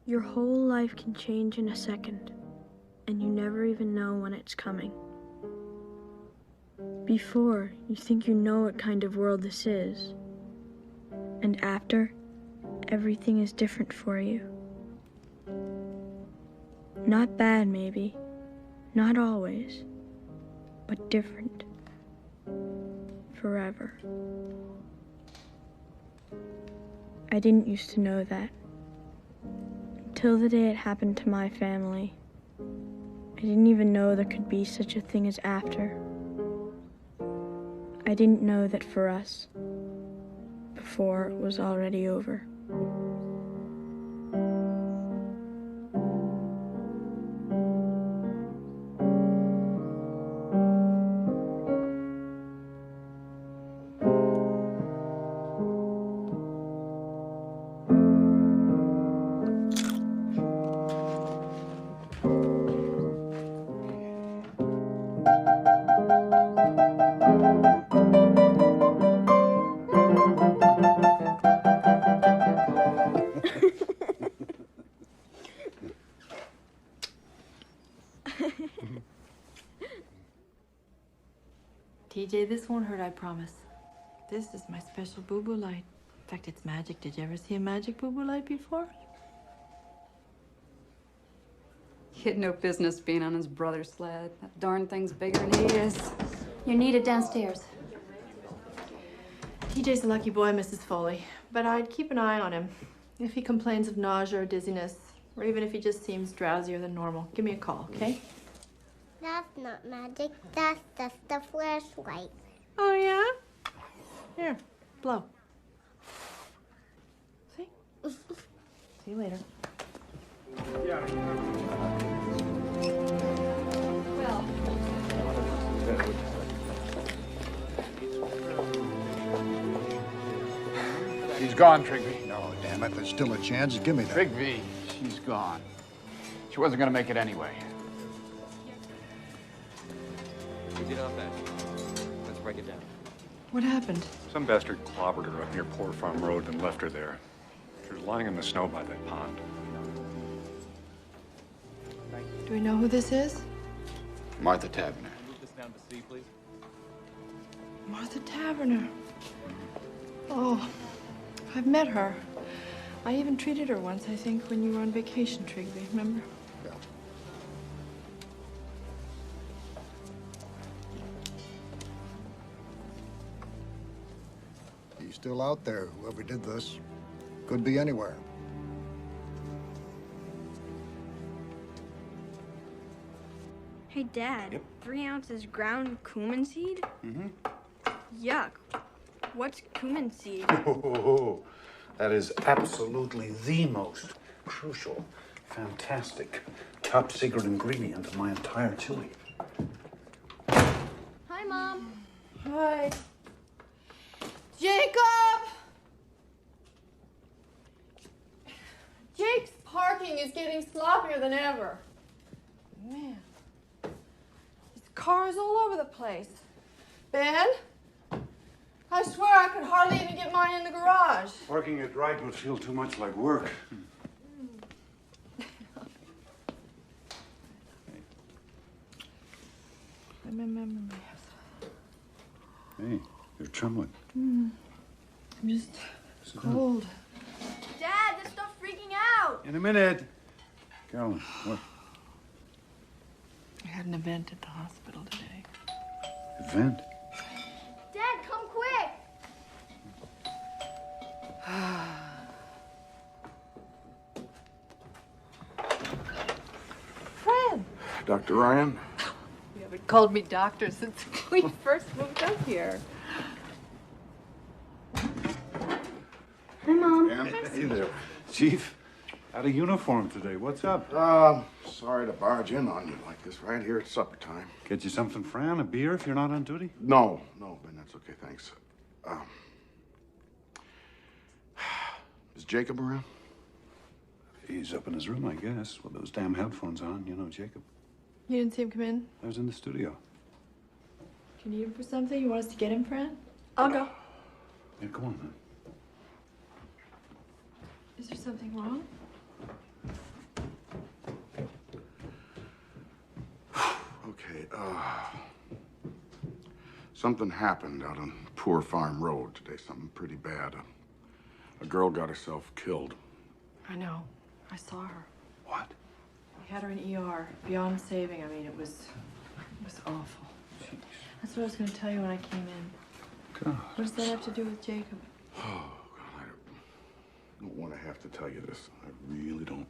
Your whole life can change in a second, and you never even know when it's coming. Before, you think you know what kind of world this is. And after, everything is different for you. Not bad, maybe. Not always. But different. Forever. I didn't used to know that. Until the day it happened to my family. I didn't even know there could be such a thing as after. I didn't know that for us, before it was already over. TJ, this won't hurt, I promise. This is my special boo-boo light. In fact, it's magic. Did you ever see a magic boo-boo light before? He had no business being on his brother's sled. That darn thing's bigger than he is. You're needed downstairs. TJ's a lucky boy, Mrs. Foley. But I'd keep an eye on him. If he complains of nausea or dizziness, or even if he just seems drowsier than normal, give me a call, okay? That's not magic. That's just a flashlight. Oh, yeah? Here, blow. See? See you later. Well, She's gone, Trigby. No, damn it, there's still a chance. Give me that. Trigby, she's gone. She wasn't gonna make it anyway. We did our best. Let's break it down. What happened? Some bastard clobbered her up near Poor Farm Road and left her there. She was lying in the snow by that pond. Do we know who this is? Martha Taverner. Move this down to C, please. Martha Taverner. Oh, I've met her. I even treated her once, I think, when you were on vacation, Trigby, remember? Yeah. He's still out there, whoever did this. Could be anywhere. Hey, Dad. Yep. 3 ounces ground cumin seed? Mm-hmm. Yuck. What's cumin seed? Oh, that is absolutely the most crucial, fantastic, top secret ingredient of my entire chili. hi, Mom. Hi. Jacob! Jake's parking is getting sloppier than ever. Man. There's cars all over the place. Ben? I swear I could hardly even get mine in the garage. Working it right would feel too much like work. Hey, you're trembling. I'm just cold. Dad, this stuff's freaking out! In a minute. Carolyn, what? I had an event at the hospital today. Event? Dad, come quick! Fred! Dr. Ryan? You haven't called me doctor since we first moved up here. Hi, Mom. Hey there. Chief, out of uniform today. What's up? Sorry to barge in on you like this right here at supper time. Get you something, Fran? A beer if you're not on duty? No, Ben, that's okay, thanks. Is Jacob around? He's up in his room, I guess, with those damn headphones on. You know, Jacob. You didn't see him come in? I was in the studio. Do you need him for something? You want us to get him, Fran? I'll go. Yeah, come on, man. Is there something wrong? Something happened out on Poor Farm Road today. Something pretty bad. A girl got herself killed. I know. I saw her. What? We had her in ER. Beyond saving. I mean, it was awful. Jeez. That's what I was going to tell you when I came in. God. What does that have to do with Jacob? Oh, God, I don't want to have to tell you this. I really don't.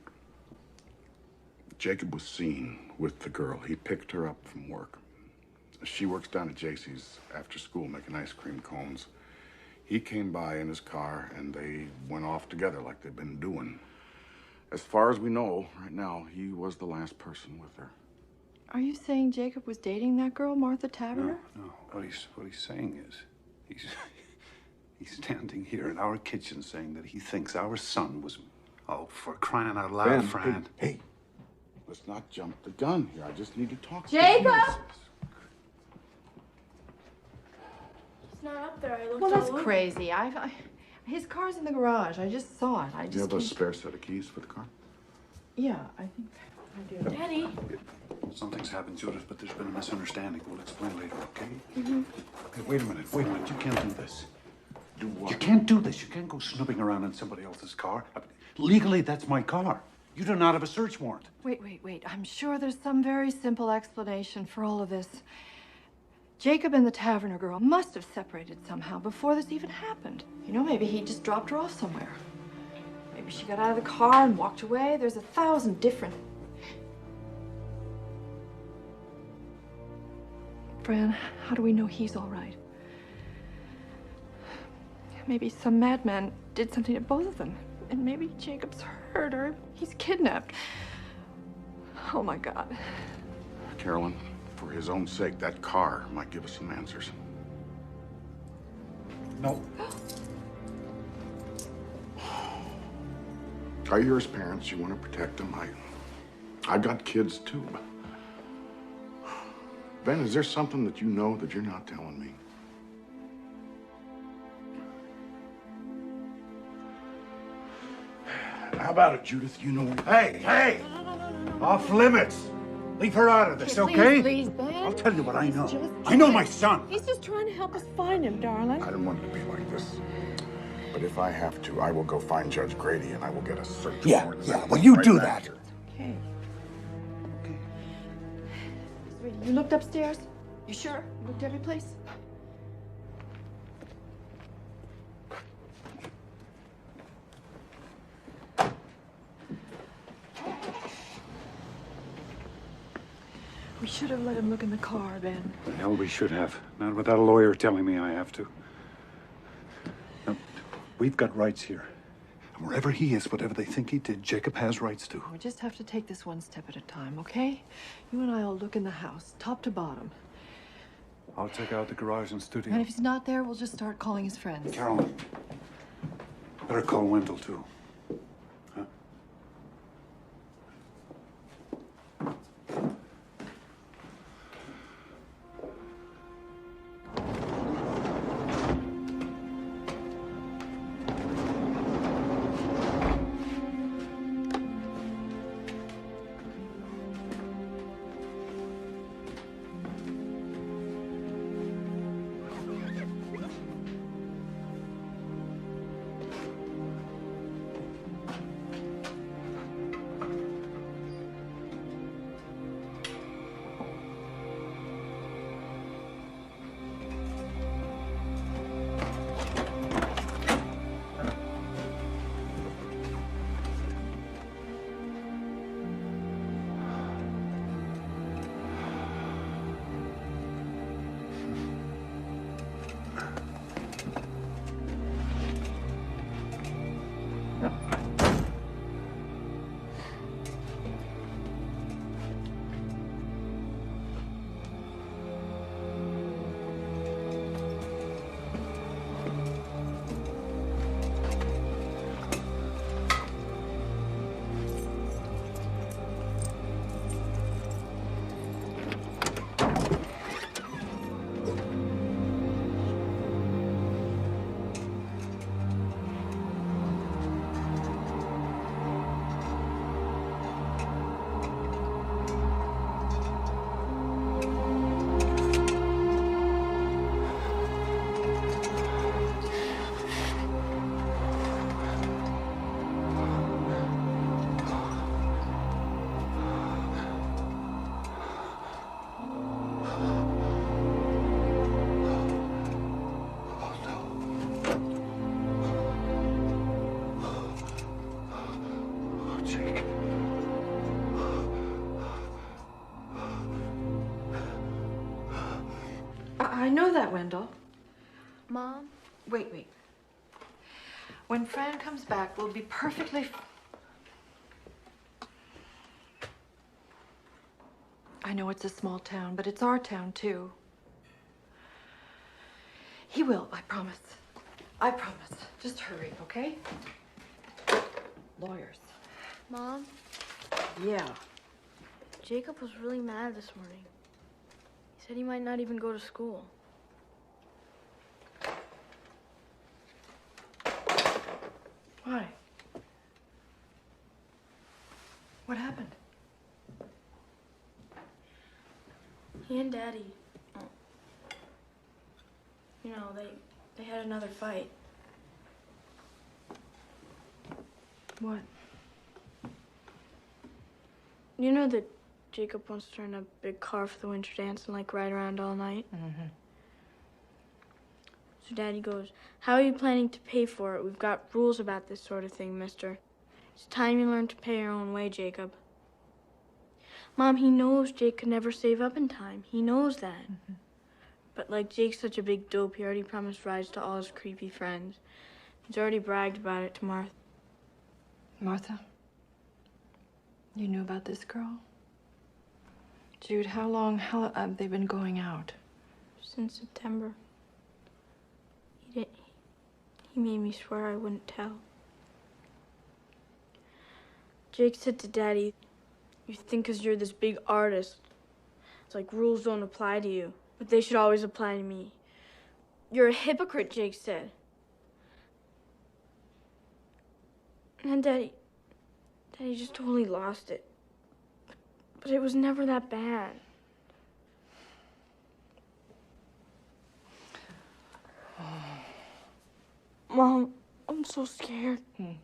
Jacob was seen with the girl. He picked her up from work. She works down at JC's after school making ice cream cones. He came by in his car and they went off together like they've been doing. As far as we know, right now, he was the last person with her. Are you saying Jacob was dating that girl, Martha Taverner? No. What he's saying is, he's standing here in our kitchen saying that he thinks our son was, oh, for crying out loud, Ben, Fran. hey, let's not jump the gun here. I just need to talk to Jacob! you. He's not up there. I looked Well, that's all over. crazy. His car's in the garage. I just saw it. Do you have a spare set of keys for the car? Yeah, I think I do. Daddy. Something's happened, Judith, but there's been a misunderstanding. We'll explain later, okay? Mm-hmm. Okay, wait a minute. You can't do this. Do what? You can't do this. You can't go snooping around in somebody else's car. Legally, that's my car. You do not have a search warrant. Wait. I'm sure there's some very simple explanation for all of this. Jacob and the Taverner girl must have separated somehow before this even happened. You know, maybe he just dropped her off somewhere. Maybe she got out of the car and walked away. There's 1,000 different... Fran, how do we know he's all right? Maybe some madman did something to both of them. And maybe Jacob's hurt or he's kidnapped. Oh, my God. Carolyn, for his own sake, that car might give us some answers. No. Are you his parents? You want to protect them? I've got kids, too. Ben, is there something that you know that you're not telling me? How about it, Judith? You know... Hey! Off limits. Leave her out of this, okay? Please, Ben. I'll tell you what I know. I know my son. He's just trying to help us find him, darling. I didn't want it to be like this. But if I have to, I will go find Judge Grady and I will get a search warrant. Yeah, well, you do that. Okay. Sweetie, you looked upstairs? You sure? You looked every place? We should have let him look in the car, Ben. The hell we should have. Not without a lawyer telling me I have to. Now, we've got rights here. And wherever he is, whatever they think he did, Jacob has rights to. We just have to take this one step at a time, okay? You and I will look in the house, top to bottom. I'll check out the garage and studio. And if he's not there, we'll just start calling his friends. Carolyn, better call Wendell, too. Huh? know that, Wendell. Mom? Wait. When Fran comes back, we'll be perfectly... I know it's a small town, but it's our town, too. He will, I promise. I promise. Just hurry, okay? Lawyers. Mom? Yeah. Jacob was really mad this morning. He said he might not even go to school. Why? What happened? He and Daddy, you know, they had another fight. What? You know that Jacob wants to rent a big car for the winter dance and like ride around all night? Mm-hmm. So Daddy goes, "How are you planning to pay for it? We've got rules about this sort of thing, mister. It's time you learn to pay your own way, Jacob." Mom, he knows Jake could never save up in time. He knows that. Mm-hmm. But like Jake's such a big dope, he already promised rides to all his creepy friends. He's already bragged about it to Martha. Martha? You knew about this girl? Jude, how long have they been going out? Since September. He made me swear I wouldn't tell. Jake said to Daddy, "You think 'cause you're this big artist, it's like rules don't apply to you, but they should always apply to me. You're a hypocrite," Jake said. And then Daddy just totally lost it. But it was never that bad. Mom, I'm so scared. You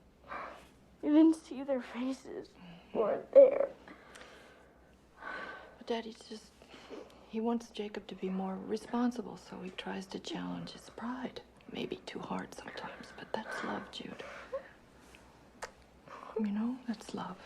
didn't see their faces. Weren't there. But Daddy's just... He wants Jacob to be more responsible, so he tries to challenge his pride. Maybe too hard sometimes, but that's love, Jude. You know, that's love.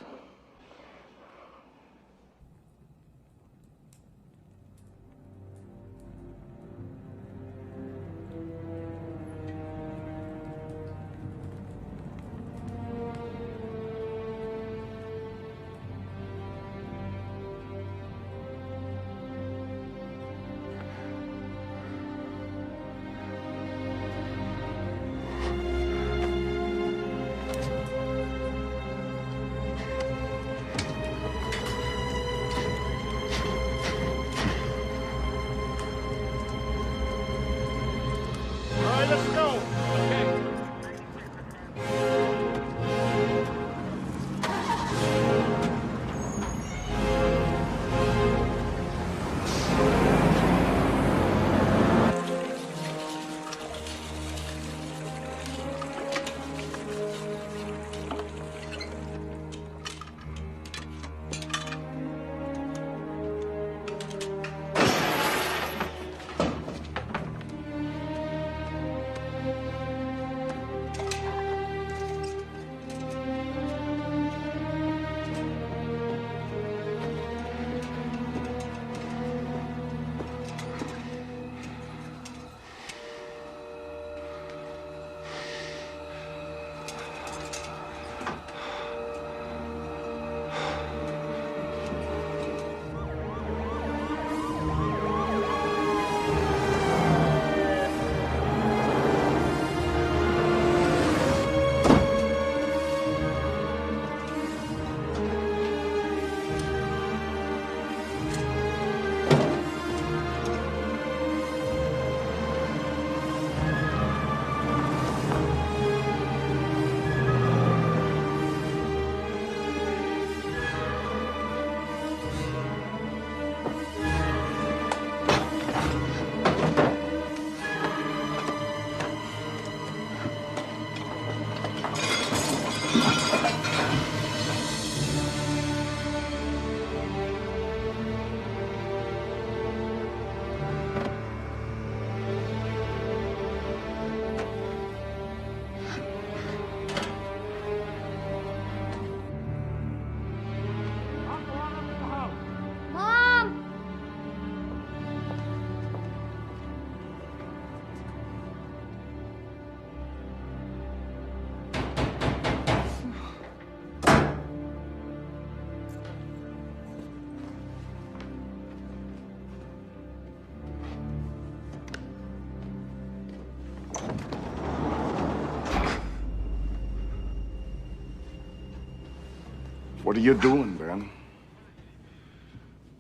What are you doing, Ben?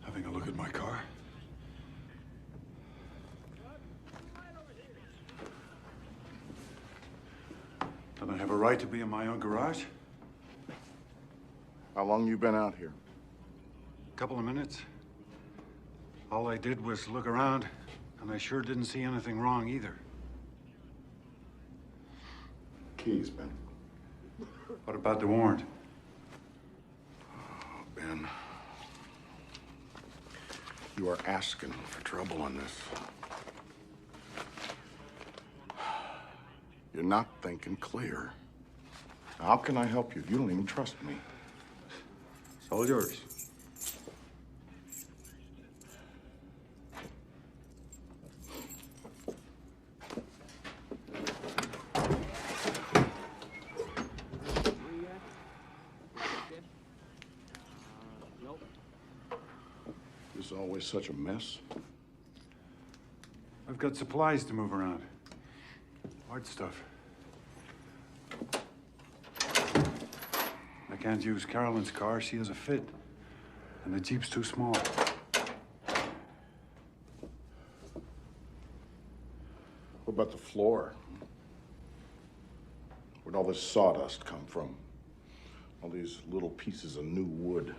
Having a look at my car. Don't I have a right to be in my own garage? How long you been out here? A couple of minutes. All I did was look around, and I sure didn't see anything wrong either. Keys, Ben. What about the warrant? Oh, Ben. You are asking for trouble on this. You're not thinking clear. How can I help you? You don't even trust me. It's all yours. This is always such a mess. I've got supplies to move around. Hard stuff. I can't use Carolyn's car. She has a fit. And the Jeep's too small. What about the floor? Where'd all this sawdust come from? All these little pieces of new wood.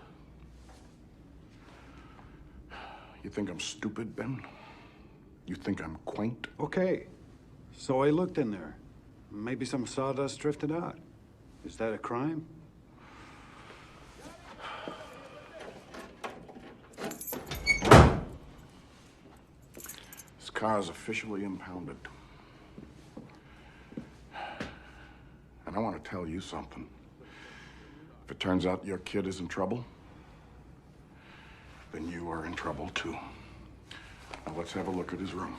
You think I'm stupid, Ben? You think I'm quaint? Okay. So I looked in there. Maybe some sawdust drifted out. Is that a crime? This car is officially impounded. And I want to tell you something. If it turns out your kid is in trouble, then you are in trouble too. Now let's have a look at his room.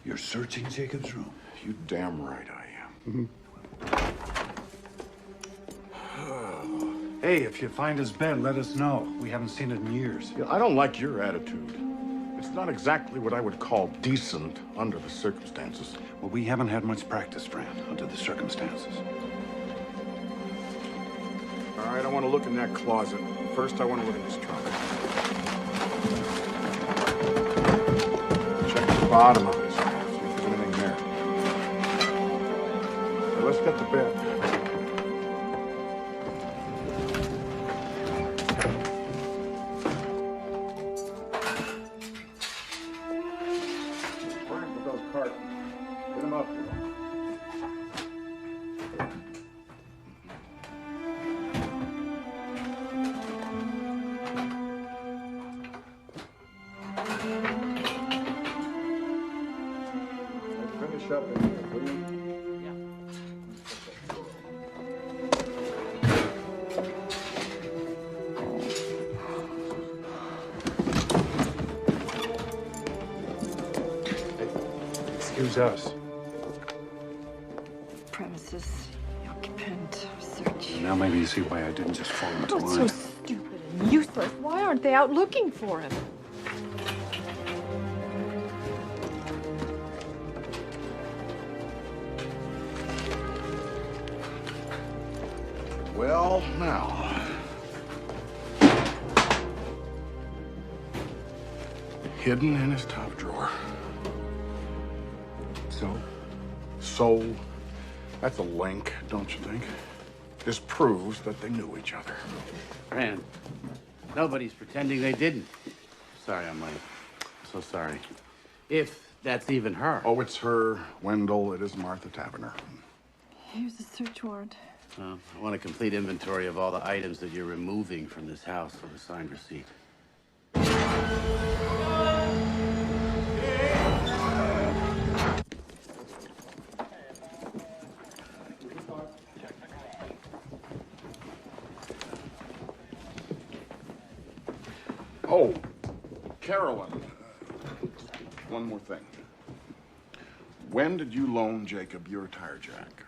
You're searching Jacob's room? You damn right I am. Hey, if you find his bed, let us know. We haven't seen it in years. Yeah, I don't like your attitude. It's not exactly what I would call decent under the circumstances. Well, we haven't had much practice, Fran, under the circumstances. All right, I want to look in that closet. First, I want to look at this trunk. Check the bottom of it, see if there's anything there. Now, let's get to bed. Frank, with those cartons. Get them up here. Finish up in here, will you? Excuse us. Premises, occupant, search. Now maybe you see why I didn't just fall into That's so line. stupid and useless. Why aren't they out looking for him? Well, now. Hidden in his top drawer. So, that's a link, don't you think? This proves that they knew each other. Fran, nobody's pretending they didn't. Sorry I'm late. So sorry. If that's even her. Oh, it's her, Wendell. It is Martha Taverner. Here's a search warrant. I want a complete inventory of all the items that you're removing from this house with a signed receipt. Oh, Carolyn. One more thing. When did you loan Jacob your tire jack?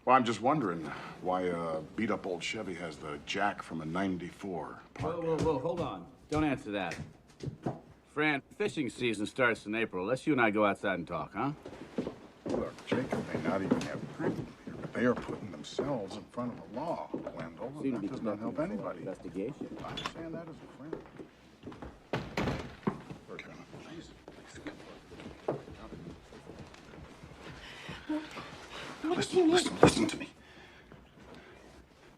Well, I'm just wondering why a beat-up old Chevy has the jack from a '94 park. Whoa, hold on. Don't answer that. Fran, fishing season starts in April. Let's you and I go outside and talk, huh? Look, Jacob ain't not even have proof here, but they are putting themselves in front of the law, Wendell, and that does not help anybody. Investigation. I understand that as a friend. We're gonna, please, Listen to me.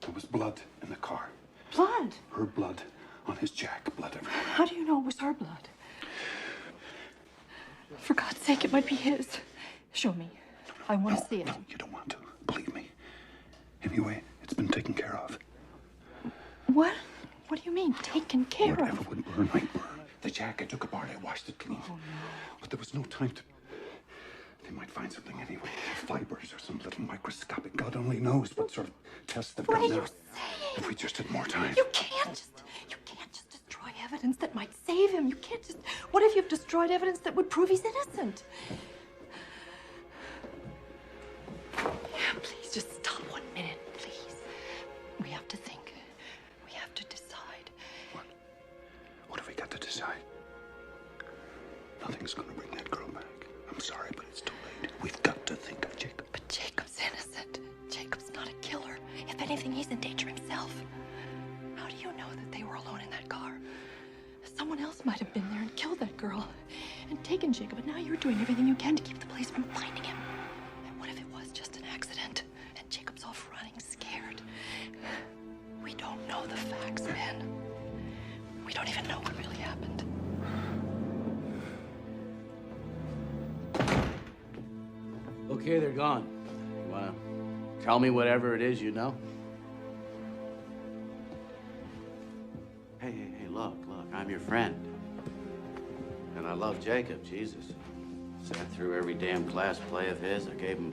There was blood in the car. Blood? Her blood on his jack. Blood everywhere. How do you know it was her blood? For God's sake, it might be his. Show me. I want to see it. No, you don't want to. Believe me. Anyway, it's been taken care of. What? What do you mean, taken care of? Whatever would burn might burn. The jack, I took apart, I washed it clean. Oh, no. But there was no time to... They might find something anyway. Fibers or some little microscopic... God only knows what sort of tests they've done now. What are you saying? If we just had more time. You can't just destroy evidence that might save him. You can't just... What if you've destroyed evidence that would prove he's innocent? Please, just stop 1 minute, please. We have to think. We have to decide. What have we got to decide? Nothing's going to bring that girl back. I'm sorry, but it's too late. We've got to think of Jacob. But Jacob's innocent. Jacob's not a killer. If anything, he's in danger himself. How do you know that they were alone in that car? Someone else might have been there and killed that girl and taken Jacob, but now you're doing everything you can to keep the police from finding him. And what if it was just an accident and Jacob's off running scared? We don't know the facts, Ben. We don't even know what really happened. Okay, they're gone. You wanna tell me whatever it is you know? Hey, look, I'm your friend. And I love Jacob, Jesus. Sat through every damn class play of his. I gave him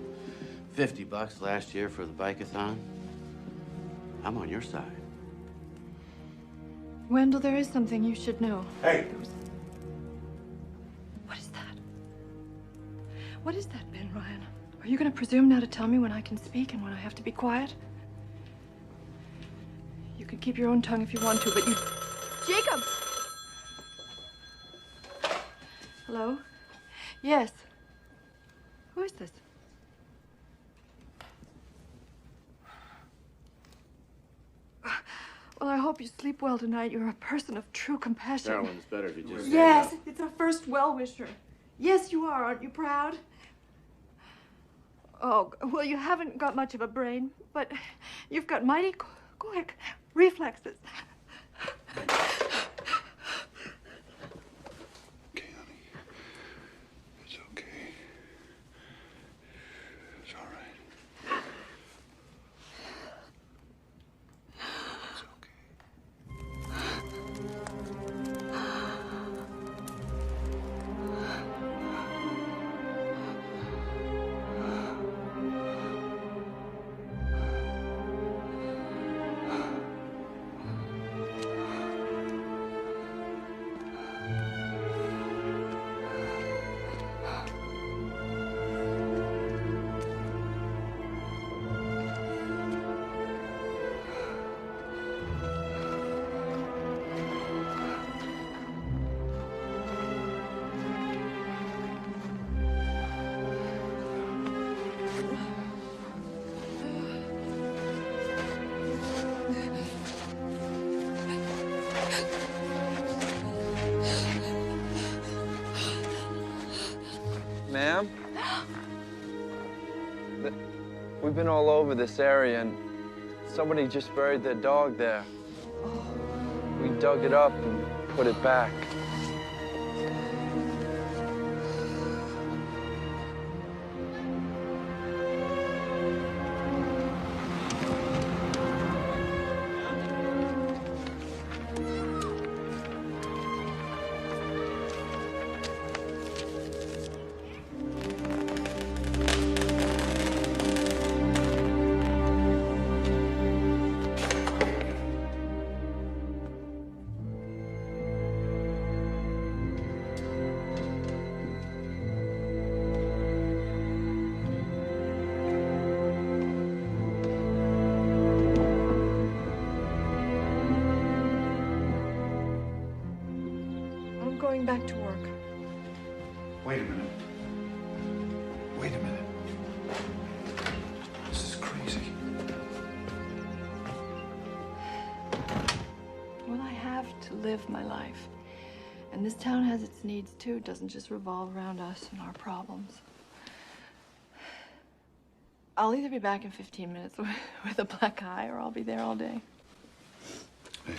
$50 last year for the bike-a-thon. I'm on your side. Wendell, there is something you should know. Hey! What is that? What is that, Ben Ryan? Are you going to presume now to tell me when I can speak and when I have to be quiet? You can keep your own tongue if you want to, but you... Jacob! Hello? Yes. Who is this? Well, I hope you sleep well tonight. You're a person of true compassion. Carolyn, it's better if you just... Yes, it's a first well-wisher. Yes, you are. Aren't you proud? Oh, well, you haven't got much of a brain, but you've got mighty quick reflexes. Okay, honey. It's okay. It's all right. It's okay. Ma'am? We've been all over this area and somebody just buried their dog there. We dug it up and put it back. I'm going back to work. Wait a minute. Wait a minute. live my life. And this town has its needs too. It doesn't just revolve around us and our problems. I'll either be back in 15 minutes with a black eye, or I'll be there all day. Hey.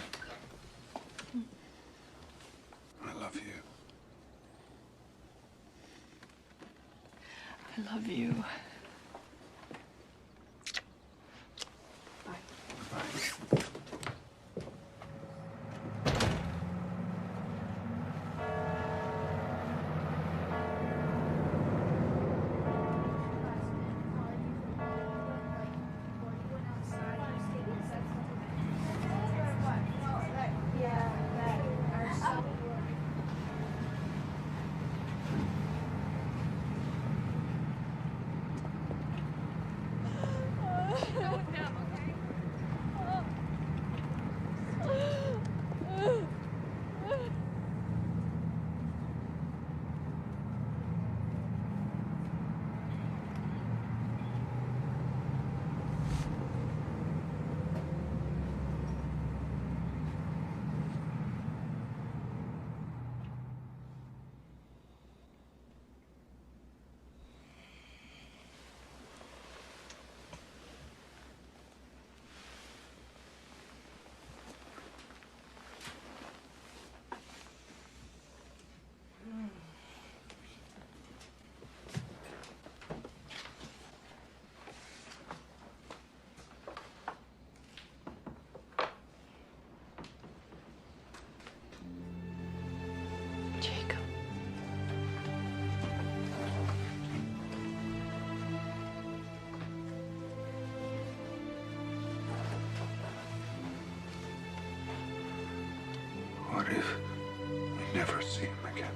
I love you. I love you. Bye. Jacob. What if we never see him again?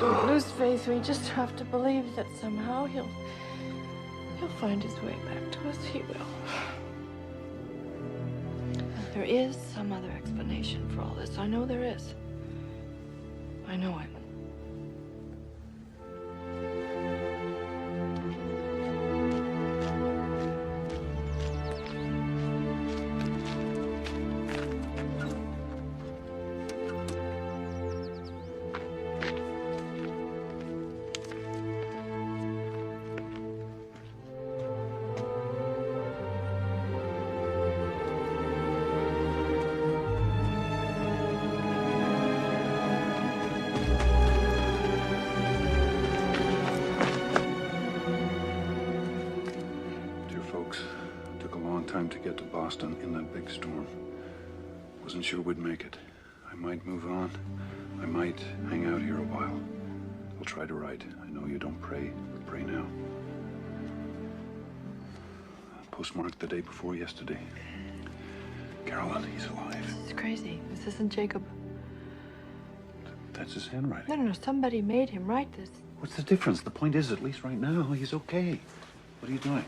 Don't lose faith. We just have to believe that somehow he'll find his way back to us. He will. There is some other explanation for all this. I know there is. I know it. Time to get to Boston in that big storm. Wasn't sure we'd make it. I might move on. I might hang out here a while. I'll try to write. I know you don't pray, but pray now. Postmarked the day before yesterday. Carolyn, he's alive. It's crazy. This isn't Jacob. That's his handwriting. No, no, no. Somebody made him write this. What's the difference? The point is, at least right now, he's okay. What are you doing?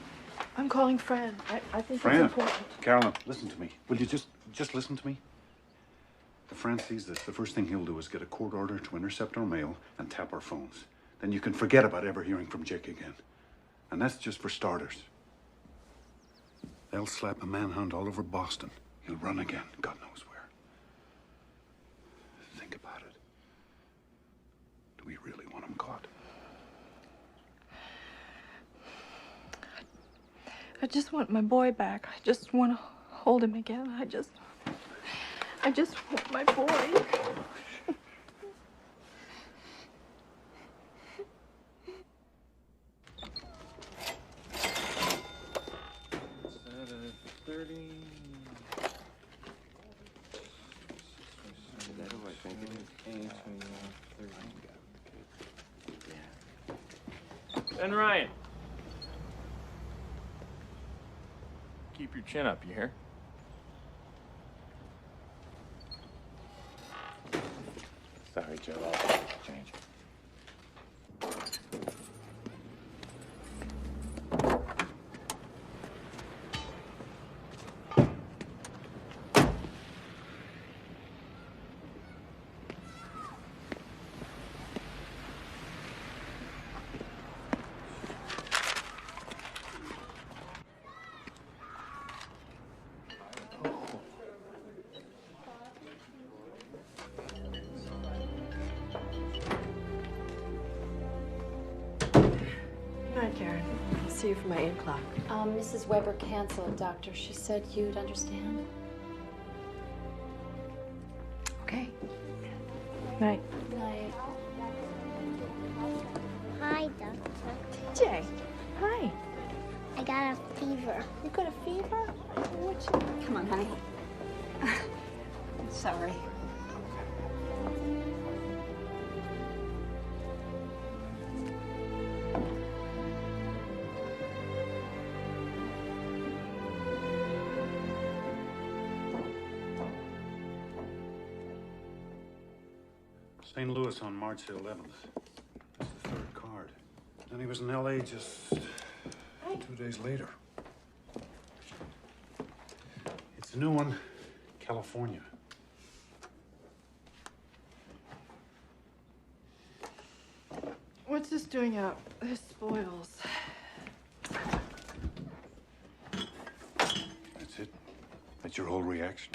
I'm calling Fran. I think Fran, it's important. Carolyn, listen to me. Will you just listen to me? If Fran sees this, the first thing he'll do is get a court order to intercept our mail and tap our phones. Then you can forget about ever hearing from Jake again. And that's just for starters. They'll slap a manhunt all over Boston. He'll run again, God knows where. Think about it. Do we really want him caught? I just want my boy back. I just want to hold him again. I just want my boy. And Ryan. Keep your chin up, you hear? Sorry, Joe. I'll change. night, Karen. I'll see you for my 8 o'clock. Mrs. Weber canceled, Doctor. She said you'd understand. Okay. Night. Night. Hi, Doctor. TJ. Hi. I got a fever. You got a fever? Come on, honey. I'm sorry. St. Louis on March 11th. That's the third card. Then he was in L.A. just 2 days later. It's a new one, California. What's this doing up? This spoils. That's it? That's your whole reaction?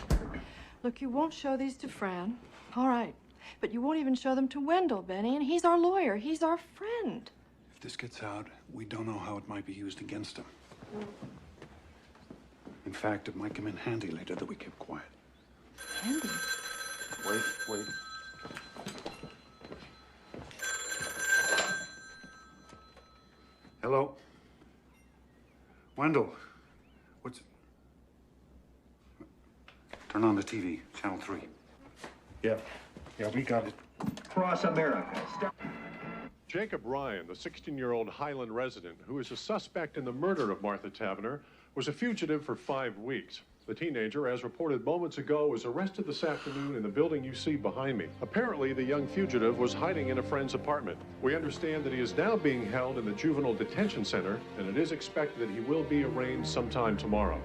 Look, you won't show these to Fran. All right. But you won't even show them to Wendell, Benny, and he's our lawyer. He's our friend. If this gets out, we don't know how it might be used against him. In fact, it might come in handy later that we keep quiet. Handy? Wait. Hello? Wendell, what's... Turn on the TV, channel 3. Yeah, we got it. Cross America. Jacob Ryan, the 16-year-old Highland resident who is a suspect in the murder of Martha Tavener, was a fugitive for 5 weeks. The teenager, as reported moments ago, was arrested this afternoon in the building you see behind me. Apparently, the young fugitive was hiding in a friend's apartment. We understand that he is now being held in the juvenile detention center, and it is expected that he will be arraigned sometime tomorrow.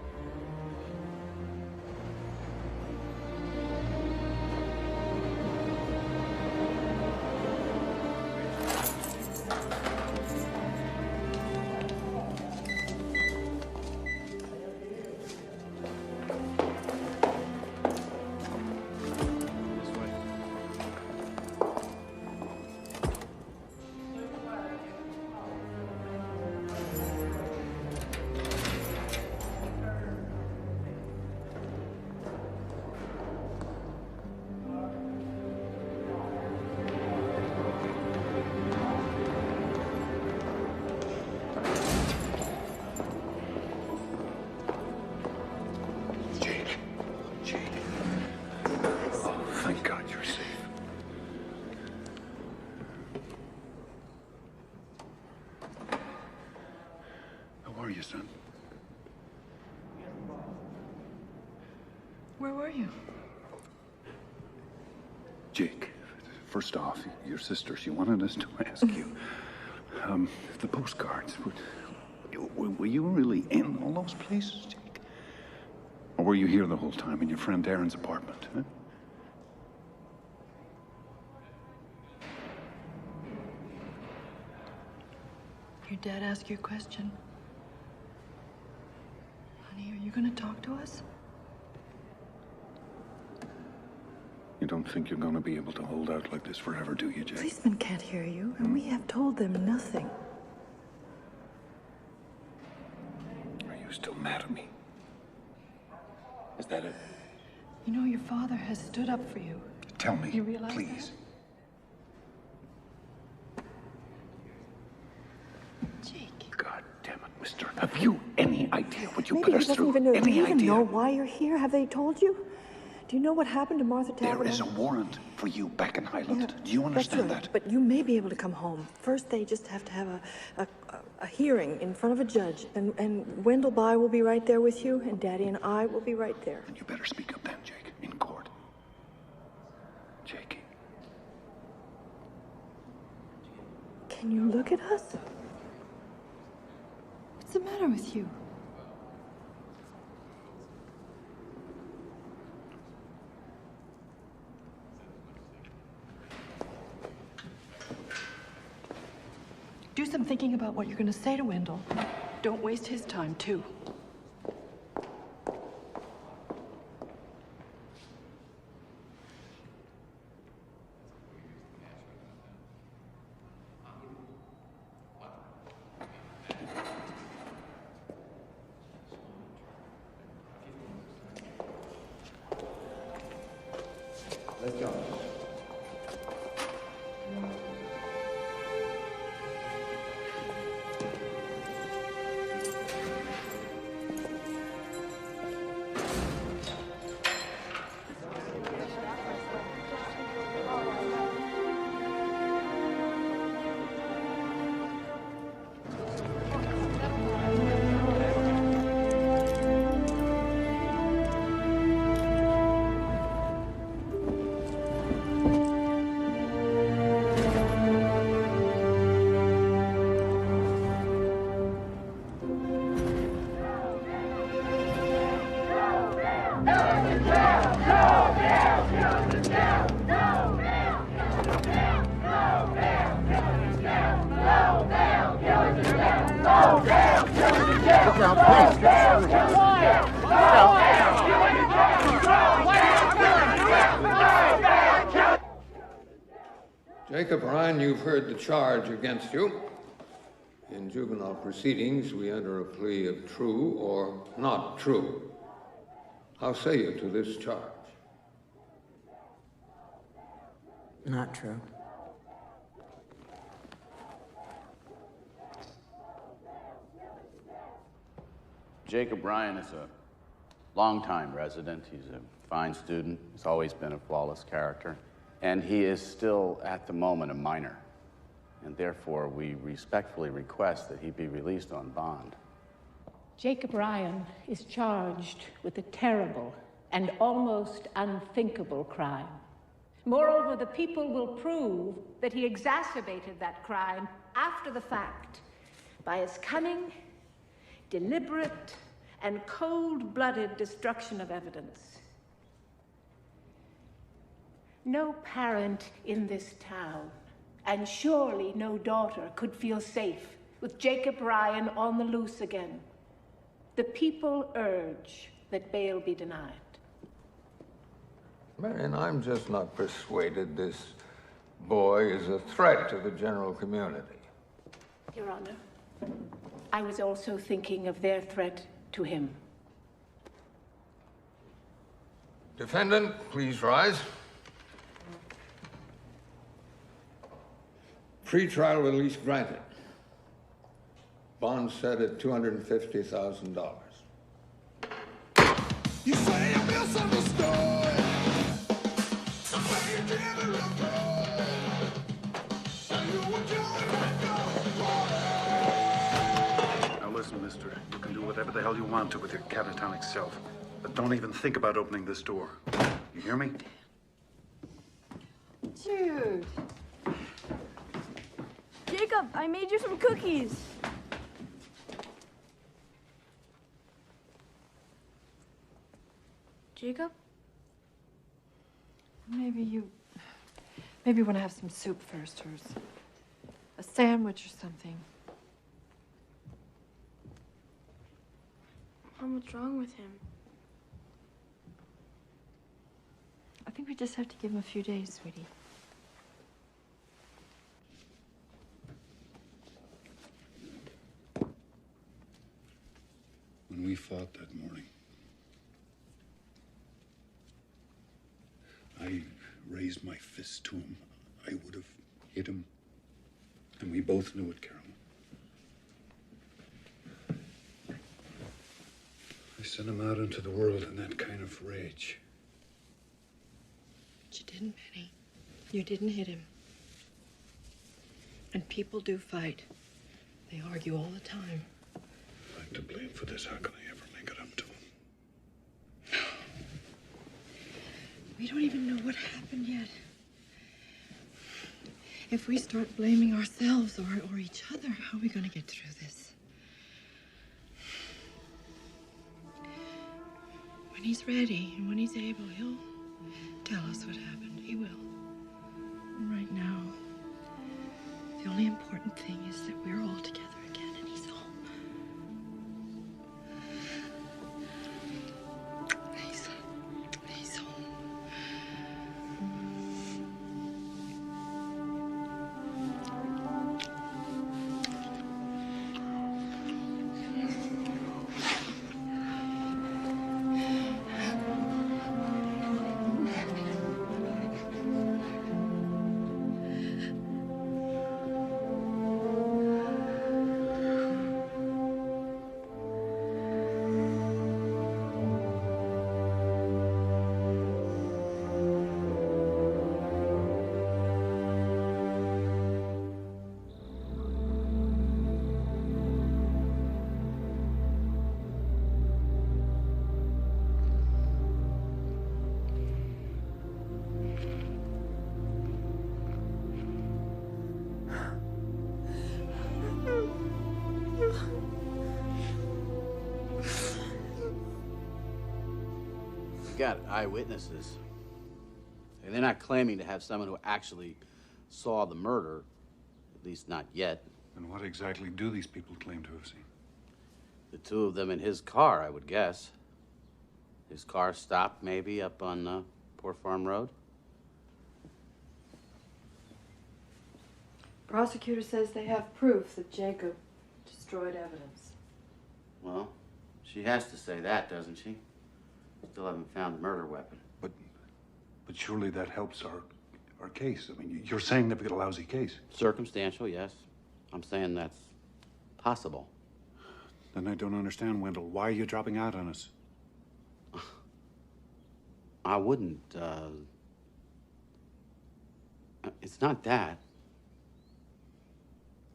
Thank God you're safe. How are you, son? Where were you? Jake, first off, your sister, she wanted us to ask you, the postcards, were you really in all those places, Jake? Or were you here the whole time in your friend Darren's apartment, huh? Your dad asked you a question. Honey, are you going to talk to us? You don't think you're going to be able to hold out like this forever, do you, Jake? Policemen can't hear you, and we have told them nothing. Are you still mad at me? Is that it? You know, your father has stood up for you. Tell me, You realize please. God damn it, mister. Have you any idea what you Maybe put he us doesn't through? even know. Do Any you even idea? know why you're here? Have they told you? Do you know what happened to Martha Tavener? There is a warrant for you back in Highland. Do you understand That's right. that? But you may be able to come home. First, they just have to have a hearing in front of a judge, and Wendell By will be right there with you, and Daddy and I will be right there. And you better speak up then, Jake, in court. Jakey. Can you look at us? What's the matter with you? Do some thinking about what you're going to say to Wendell. Don't waste his time, too. Jacob Ryan, you've heard the charge against you. In juvenile proceedings, we enter a plea of true or not true. How say you to this charge? Not true. Jacob Ryan is a longtime resident. He's a fine student. He's always been a flawless character. And he is still, at the moment, a minor. And therefore, we respectfully request that he be released on bond. Jacob Ryan is charged with a terrible and almost unthinkable crime. Moreover, the people will prove that he exacerbated that crime after the fact by his cunning, deliberate, and cold-blooded destruction of evidence. No parent in this town, and surely no daughter, could feel safe with Jacob Ryan on the loose again. The people urge that bail be denied. Marion, I'm just not persuaded this boy is a threat to the general community. Your Honor, I was also thinking of their threat to him. Defendant, please rise. Pre-trial release granted. Bond set at $250,000. You say I'm misunderstood. You say you did it abroad. And you were Now listen, mister. You can do whatever the hell you want to with your catatonic self. But don't even think about opening this door. You hear me? Jude. Jacob, I made you some cookies. Jacob? Maybe you want to have some soup first, or a sandwich or something. Mom, what's wrong with him? I think we just have to give him a few days, sweetie. When we fought that morning, I raised my fist to him. I would have hit him. And we both knew it, Carolyn. I sent him out into the world in that kind of rage. But you didn't, Penny. You didn't hit him. And people do fight. They argue all the time. I'm to blame for this. How can I ever make it up to him? We don't even know what happened yet. If we start blaming ourselves or each other, how are we going to get through this? When he's ready and when he's able, he'll tell us what happened. He will. And right now, the only important thing is that we're all together again and he's home. He's home. You got eyewitnesses. And they're not claiming to have someone who actually saw the murder, at least not yet. And what exactly do these people claim to have seen? The two of them in his car, I would guess. His car stopped maybe up on Poor Farm Road. Prosecutor says they have proof that Jacob destroyed evidence. Well, she has to say that, doesn't she? Still haven't found the murder weapon. But surely that helps our case. I mean, you're saying they've got a lousy case. Circumstantial, yes. I'm saying that's possible. Then I don't understand, Wendell. Why are you dropping out on us? I wouldn't, it's not that.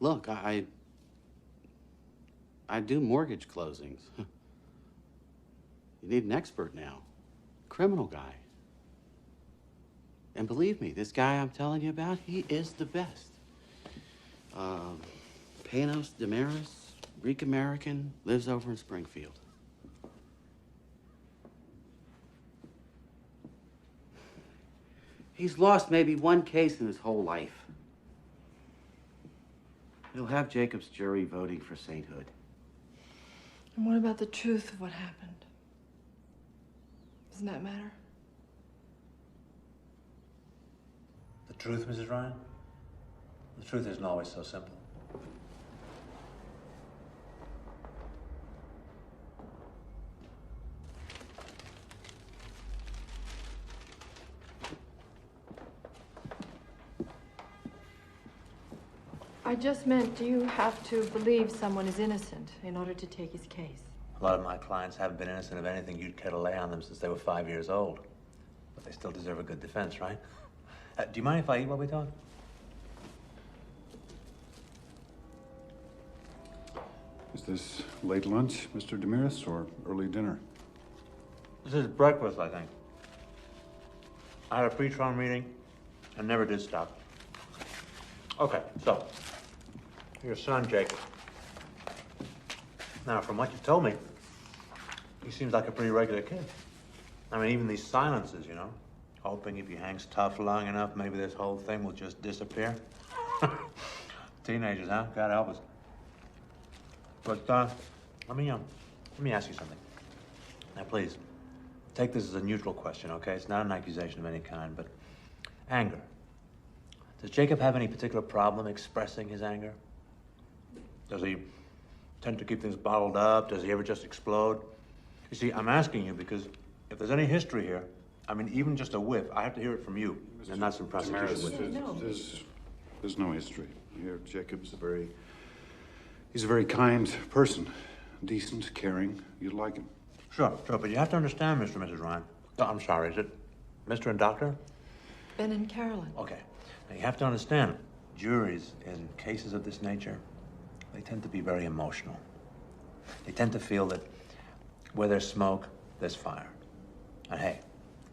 Look, I do mortgage closings. You need an expert now. Criminal guy. And believe me, this guy I'm telling you about, he is the best. Panos Damaris, Greek-American, lives over in Springfield. He's lost maybe one case in his whole life. He'll have Jacob's jury voting for sainthood. And what about the truth of what happened? Doesn't that matter? The truth, Mrs. Ryan? The truth isn't always so simple. I just meant, do you have to believe someone is innocent in order to take his case? A lot of my clients haven't been innocent of anything you'd care to lay on them since they were 5 years old. But they still deserve a good defense, right? Do you mind if I eat while we talk? Is this late lunch, Mr. Damaris, or early dinner? This is breakfast, I think. I had a pre-trial meeting and never did stop. Okay, so, your son, Jacob. Now, from what you've told me, he seems like a pretty regular kid. I mean, even these silences, you know? Hoping if he hangs tough long enough, maybe this whole thing will just disappear. Teenagers, huh? God help us. But, let me ask you something. Now, please, take this as a neutral question, okay? It's not an accusation of any kind, but anger. Does Jacob have any particular problem expressing his anger? Does he tend to keep things bottled up? Does he ever just explode? You see, I'm asking you because if there's any history here, I mean, even just a whiff, I have to hear it from you, and not some prosecution witness. There's no history here. Jacob's he's a very kind person, decent, caring. You'd like him. Sure, but you have to understand, Mr. and Mrs. Ryan. Oh, I'm sorry, is it Mr. and Doctor? Ben and Carolyn. Okay. Now, you have to understand, juries in cases of this nature, they tend to be very emotional. They tend to feel that where there's smoke, there's fire. And hey,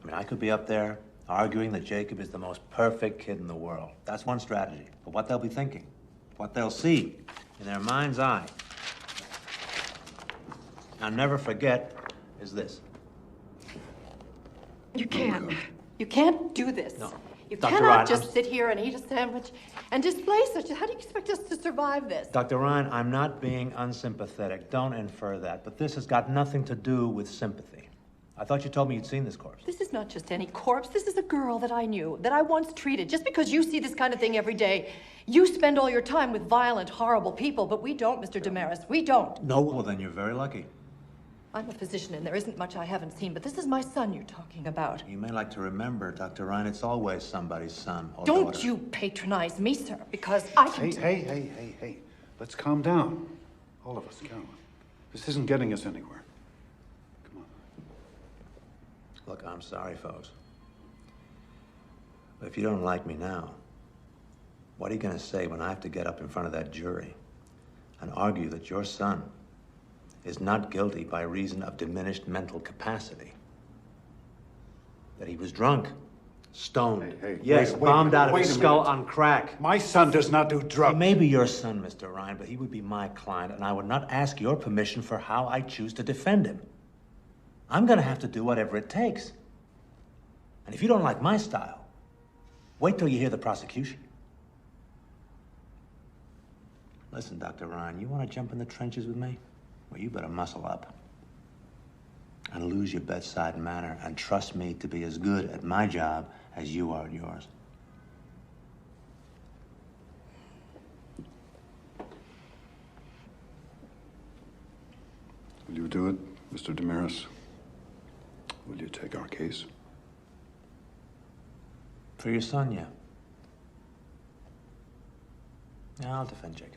I mean, I could be up there arguing that Jacob is the most perfect kid in the world. That's one strategy. But what they'll be thinking, what they'll see in their mind's eye, I'll never forget, is this. You can't. You can't do this. No. You Dr. cannot Ryan, just sit here and eat a sandwich and display such. How do you expect us to survive this? Dr. Ryan, I'm not being unsympathetic. Don't infer that. But this has got nothing to do with sympathy. I thought you told me you'd seen this corpse. This is not just any corpse. This is a girl that I knew, that I once treated. Just because you see this kind of thing every day, you spend all your time with violent, horrible people, but we don't, Mr. Damaris. We don't. No, well, then you're very lucky. I'm a physician, and there isn't much I haven't seen, but this is my son you're talking about. You may like to remember, Dr. Ryan, it's always somebody's son or Don't daughter. you patronize me, sir, because I can... Hey. Let's calm down. All of us, Carolyn. This isn't getting us anywhere. Look, I'm sorry, folks. But if you don't like me now, what are you going to say when I have to get up in front of that jury and argue that your son is not guilty by reason of diminished mental capacity? That he was drunk, stoned, yes, bombed out of his skull on crack. My son does not do drugs. He may be your son, Mr. Ryan, but he would be my client, and I would not ask your permission for how I choose to defend him. I'm going to have to do whatever it takes. And if you don't like my style, wait till you hear the prosecution. Listen, Dr. Ryan, you want to jump in the trenches with me? Well, you better muscle up and lose your bedside manner and trust me to be as good at my job as you are at yours. Will you do it, Mr. Damaris? Will you take our case? For your son, yeah. Yeah, I'll defend Jacob.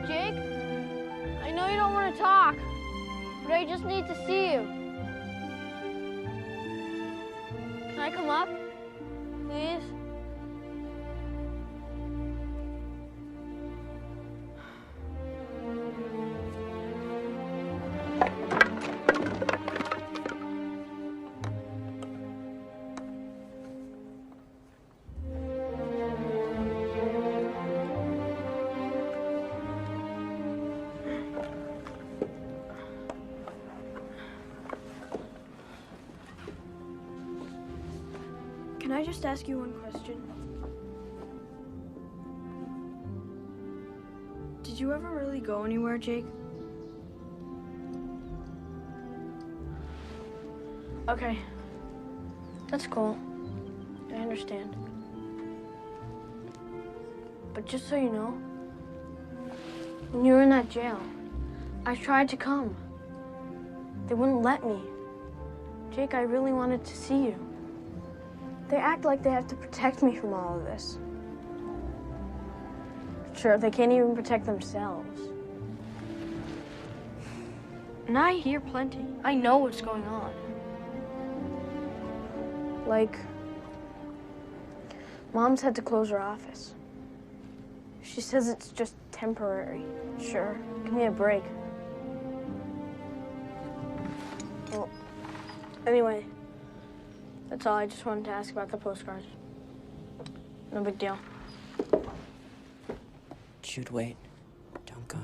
Jake, I know you don't want to talk, but I just need to see you. Can I come up, please? Can I just ask you one question? Did you ever really go anywhere, Jake? Okay. That's cool. I understand. But just so you know, when you were in that jail, I tried to come. They wouldn't let me. Jake, I really wanted to see you. They act like they have to protect me from all of this. Sure, they can't even protect themselves. And I hear plenty. I know what's going on. Like, Mom's had to close her office. She says it's just temporary. Sure, give me a break. Well, anyway, that's all. I just wanted to ask about the postcards. No big deal. Jude, wait. Don't go.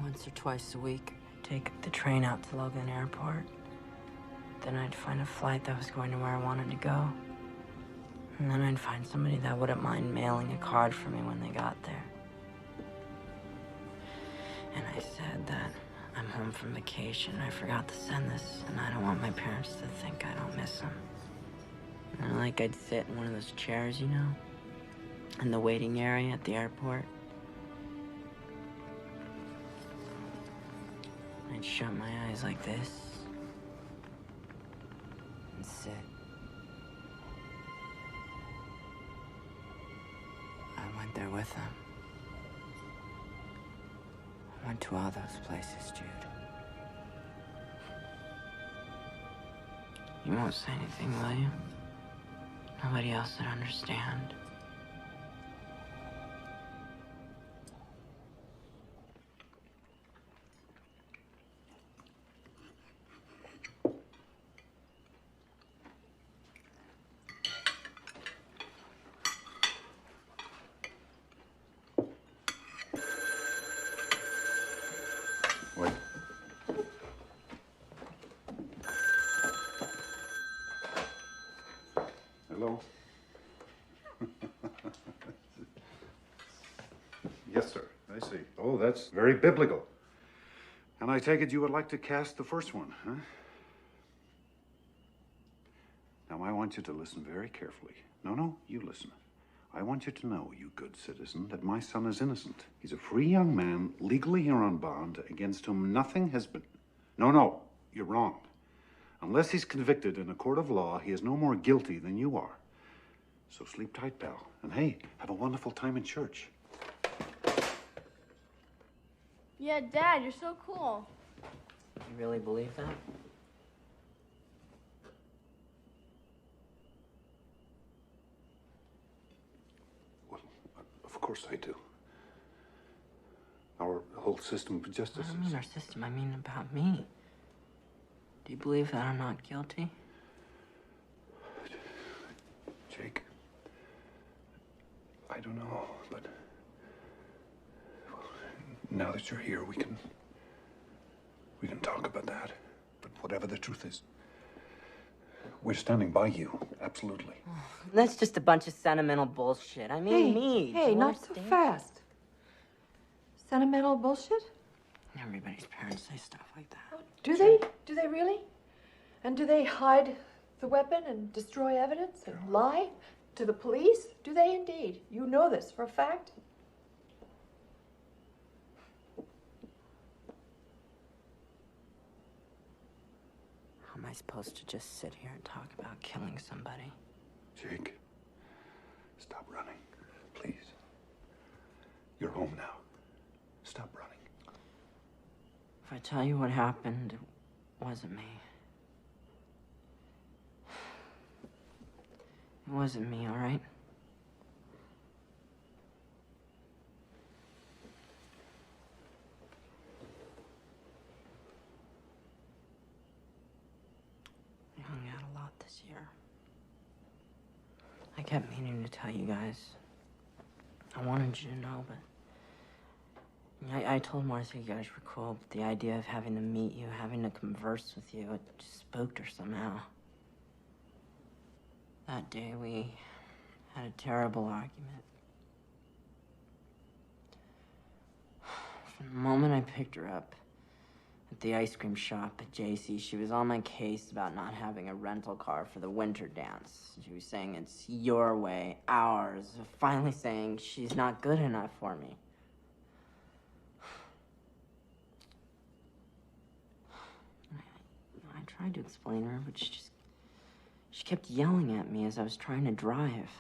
Once or twice a week, I'd take the train out to Logan Airport. Then I'd find a flight that was going to where I wanted to go. And then I'd find somebody that wouldn't mind mailing a card for me when they got there. And I said that I'm home from vacation. I forgot to send this, and I don't want my parents to think I don't miss them. And like I'd sit in one of those chairs, you know, in the waiting area at the airport. I'd shut my eyes like this and sit. I went there with them. I went to all those places, Jude. You won't say anything, will you? Nobody else would understand. Wait. Hello? Yes, sir. I see. Oh, that's very biblical. And I take it you would like to cast the first one, huh? Now, I want you to listen very carefully. No, you listen. I want you to know, you good citizen, that my son is innocent. He's a free young man, legally here on bond, against whom nothing has been... No, you're wrong. Unless he's convicted in a court of law, he is no more guilty than you are. So sleep tight, pal. And hey, have a wonderful time in church. Yeah, Dad, you're so cool. You really believe that? Of course I do. Our whole system of justice I don't mean our system, I mean about me. Do you believe that I'm not guilty? Jake, I don't know, but... Well, now that you're here, we can talk about that. But whatever the truth is, we're standing by you, absolutely. That's just a bunch of sentimental bullshit. I mean, me. Hey, not so fast. Sentimental bullshit? Everybody's parents say stuff like that. Do they? Do they really? And do they hide the weapon and destroy evidence and lie to the police? Do they indeed? You know this for a fact? How am I supposed to just sit here and talk about killing somebody? Jake, stop running, please. You're home now. Stop running. If I tell you what happened, it wasn't me. It wasn't me, all right? I hung out a lot this year. I kept meaning to tell you guys. I wanted you to know, but I told Martha you guys were cool, but the idea of having to meet you, having to converse with you, it just spooked her somehow. That day, we had a terrible argument. From the moment I picked her up at the ice cream shop at JC, she was on my case about not having a rental car for the winter dance. She was saying it's your way, ours, finally saying she's not good enough for me. I tried to explain to her, but she kept yelling at me as I was trying to drive.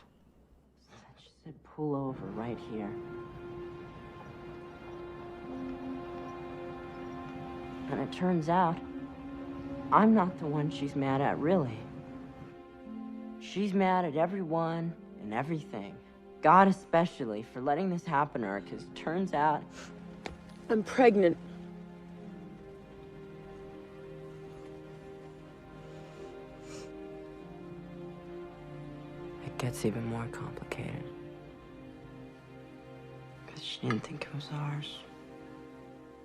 She said, pull over right here. And it turns out, I'm not the one she's mad at, really. She's mad at everyone and everything. God especially for letting this happen to her, because it turns out I'm pregnant. It gets even more complicated. Because she didn't think it was ours.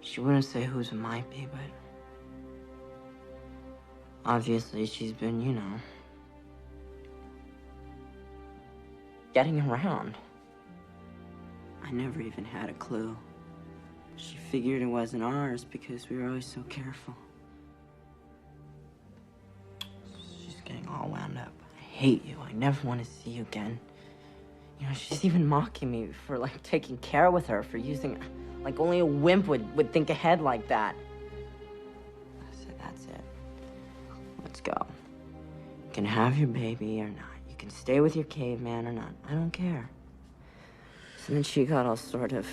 She wouldn't say whose it might be, but obviously she's been, you know, getting around. I never even had a clue. She figured it wasn't ours because we were always so careful. She's getting all wound up. I hate you. I never want to see you again. You know, she's even mocking me for, like, taking care with her, for using... Like, only a wimp would think ahead like that. I said, that's it. Let's go. You can have your baby or not. You can stay with your caveman or not. I don't care. So then she got all sort of...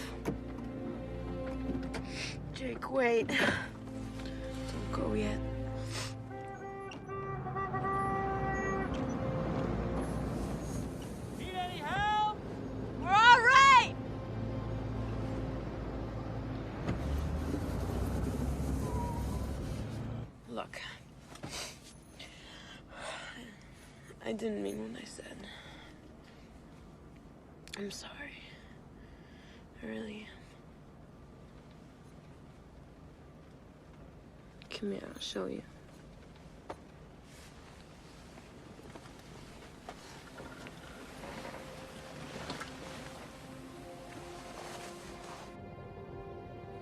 Jake, wait. Don't go yet. Need any help? We're all right! Look. I didn't mean what I said. I'm sorry. I really am. Come here, I'll show you.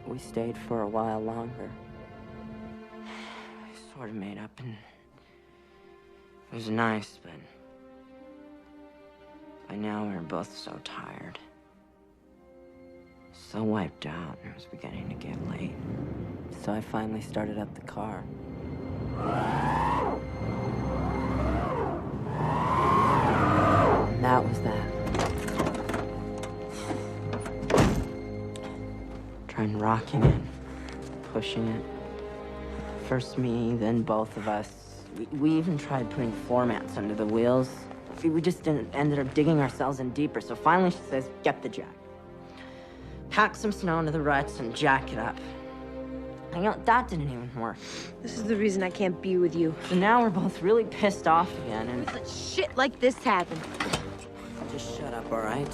We stayed for a while longer. I sort of made up, and it was nice, but by now we were both so tired. So wiped out, and it was beginning to get late. So I finally started up the car. And that was that. Trying rocking it, pushing it. First me, then both of us. We even tried putting floor mats under the wheels. We just ended up digging ourselves in deeper. So finally she says, get the jack. Pack some snow into the ruts and jack it up. And, you know, that didn't even work. This is the reason I can't be with you. So now we're both really pissed off again, and... Let shit like this happen. Just shut up, all right?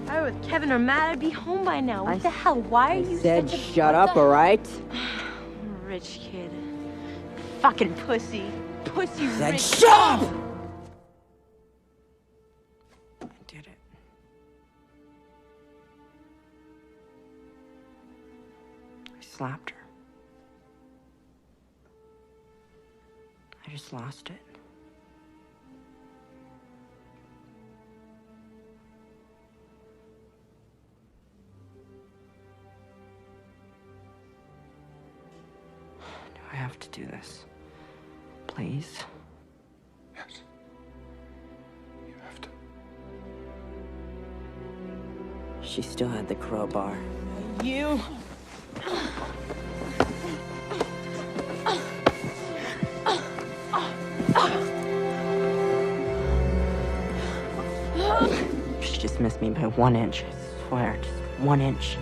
If I were with Kevin or Matt, I'd be home by now. What the hell? Why are you said such a... shut up, all right? Rich kid. Fucking pussy. Pussy Said rich. shut up! I did it. I slapped her. I just lost it. Do I have to do this? Please? Yes. You have to. She still had the crowbar. You. She just missed me by 1 inch. I swear, just 1 inch.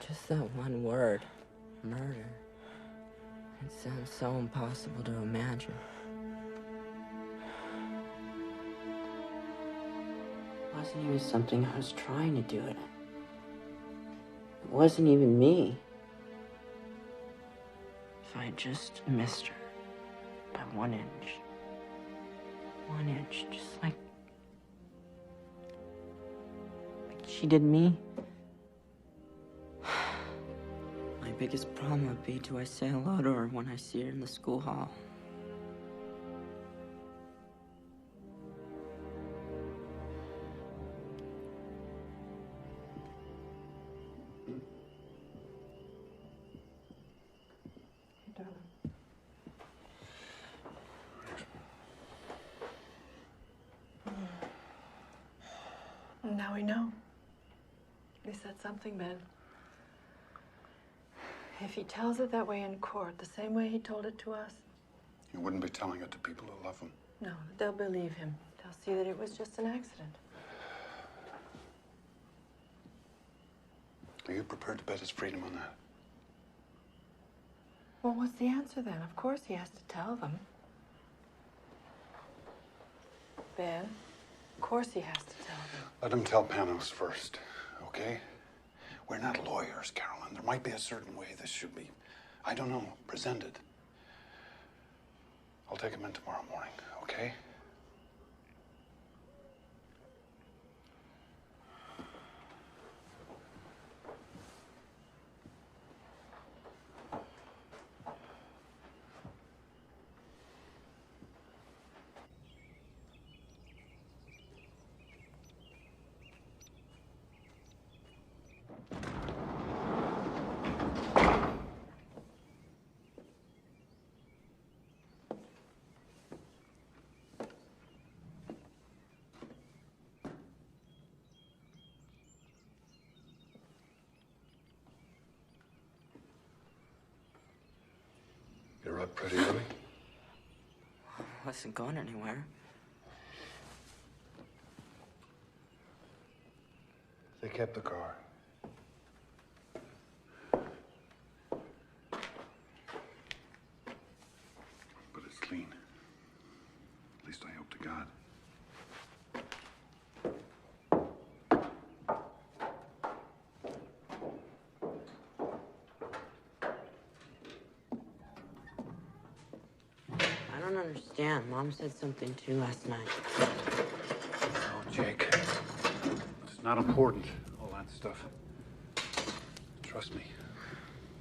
Just that one word, murder. It sounds so impossible to imagine. It wasn't even something I was trying to do it. It wasn't even me. If I had just missed her by 1 inch. 1 inch, just like she did me. My biggest problem would be, do I say hello to her when I see her in the school hall? Now we know. He said something, Ben. If he tells it that way in court, the same way he told it to us, He wouldn't be telling it to people who love him. no, they'll believe him. They'll see that it was just an accident. Are you prepared to bet his freedom on that? Well, what's the answer then? Of course he has to tell them. Ben, of course he has to tell them. Let him tell Panos first, okay? We're not lawyers, Carolyn. There might be a certain way this should be, I don't know, presented. I'll take him in tomorrow morning, okay? You're up pretty early. I wasn't going anywhere. They kept the car. But it's clean. At least I hope to God. I don't understand. Mom said something too last night. Oh, Jake. It's not important, all that stuff. Trust me.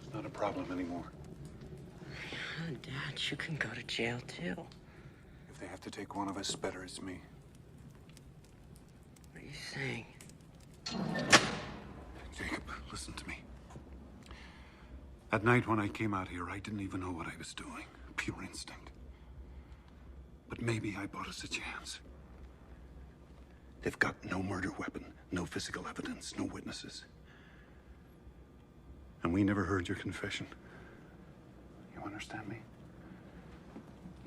It's not a problem anymore. Oh, Dad, you can go to jail too. If they have to take one of us, better it's me. What are you saying? Jacob, listen to me. That night when I came out here, I didn't even know what I was doing. Pure instinct. But maybe I bought us a chance. They've got no murder weapon, no physical evidence, no witnesses. And we never heard your confession. You understand me?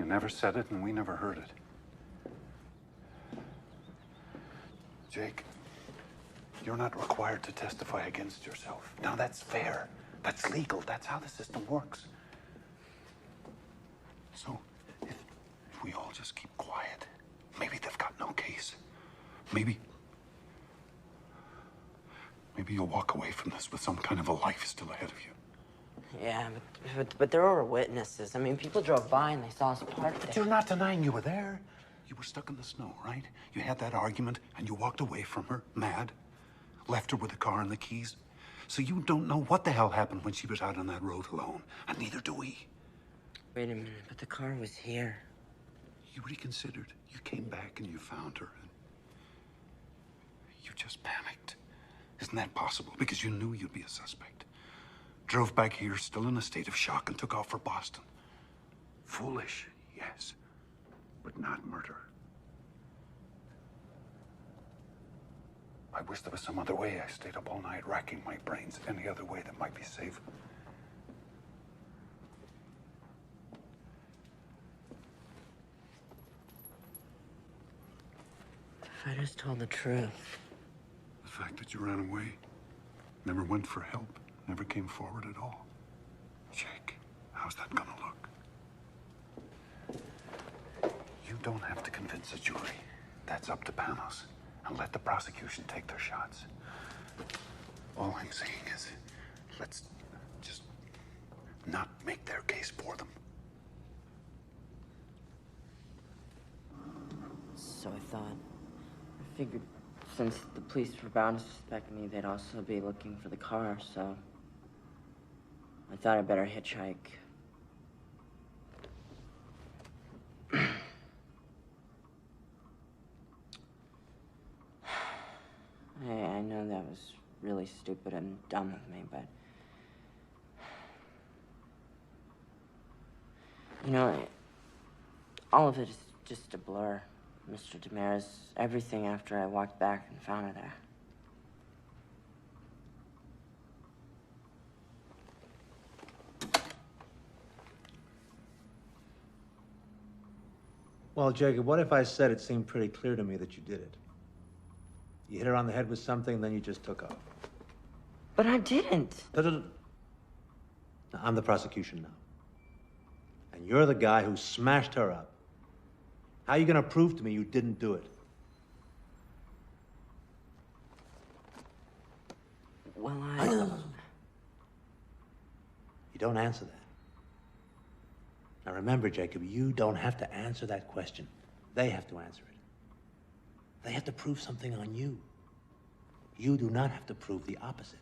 You never said it, and we never heard it. Jake, you're not required to testify against yourself. Now, that's fair. That's legal. That's how the system works. So, if we all just keep quiet, maybe they've got no case. Maybe you'll walk away from this with some kind of a life still ahead of you. Yeah, but there were witnesses. I mean, people drove by and they saw us parked there. But you're not denying you were there. You were stuck in the snow, right? You had that argument and you walked away from her, mad. Left her with the car and the keys. So you don't know what the hell happened when she was out on that road alone. And neither do we. Wait a minute, but the car was here. You reconsidered. You came back and you found her. And you just panicked. Isn't that possible? Because you knew you'd be a suspect. Drove back here, still in a state of shock, and took off for Boston. Foolish, yes, but not murder. I wish there was some other way. I stayed up all night racking my brains. Any other way that might be safe. If I just told the truth. The fact that you ran away, never went for help, never came forward at all. Jake, how's that gonna look? You don't have to convince a jury. That's up to Panos. And let the prosecution take their shots. All I'm saying is, let's just not make their case for them. So I figured since the police were bound to suspect me, they'd also be looking for the car, so I thought I'd better hitchhike. I know that was really stupid and dumb of me, but... You know, all of it is just a blur. Mr. Demers, everything after I walked back and found her there. Well, Jacob, what if I said it seemed pretty clear to me that you did it? You hit her on the head with something, then you just took off. But I didn't. No. I'm the prosecution now. And you're the guy who smashed her up. How are you gonna prove to me you didn't do it? Well, You don't answer that. Now remember, Jacob, you don't have to answer that question. They have to answer it. They have to prove something on you. You do not have to prove the opposite.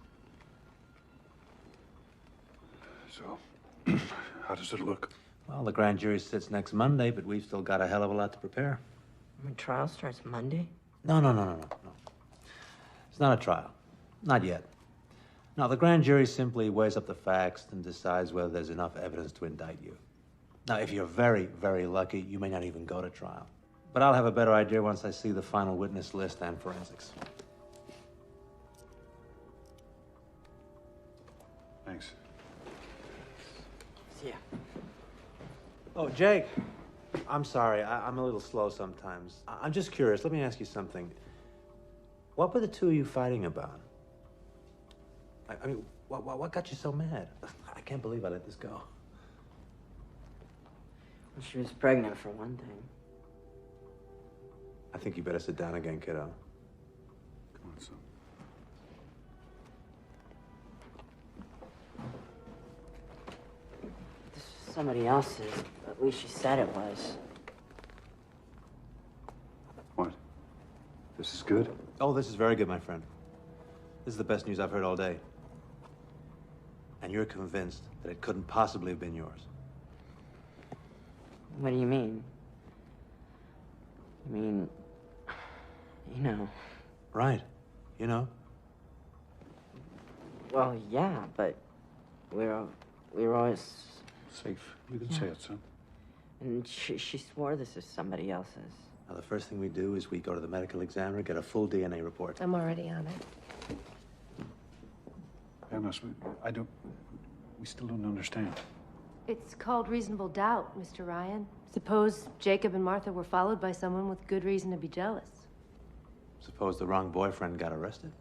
So, how does it look? Well, the grand jury sits next Monday, but we've still got a hell of a lot to prepare. My trial starts Monday? No. It's not a trial. Not yet. No, the grand jury simply weighs up the facts and decides whether there's enough evidence to indict you. Now, if you're very, very lucky, you may not even go to trial. But I'll have a better idea once I see the final witness list and forensics. Thanks. See ya. Oh, Jake. I'm sorry. I'm a little slow sometimes. I'm just curious. Let me ask you something. What were the two of you fighting about? I mean, what got you so mad? I can't believe I let this go. Well, she was pregnant, for one thing. I think you better sit down again, kiddo. Come on, son. This was somebody else's. At least she said it was. What? This is good? Oh, this is very good, my friend. This is the best news I've heard all day. And you're convinced that it couldn't possibly have been yours. What do you mean? I mean, you know. Right. You know? Well, yeah, but we were always... Safe. You can say it, son. And she swore this is somebody else's. Now, the first thing we do is we go to the medical examiner, get a full DNA report. I'm already on it. Panos, we still don't understand. It's called reasonable doubt, Mr. Ryan. Suppose Jacob and Martha were followed by someone with good reason to be jealous. Suppose the wrong boyfriend got arrested?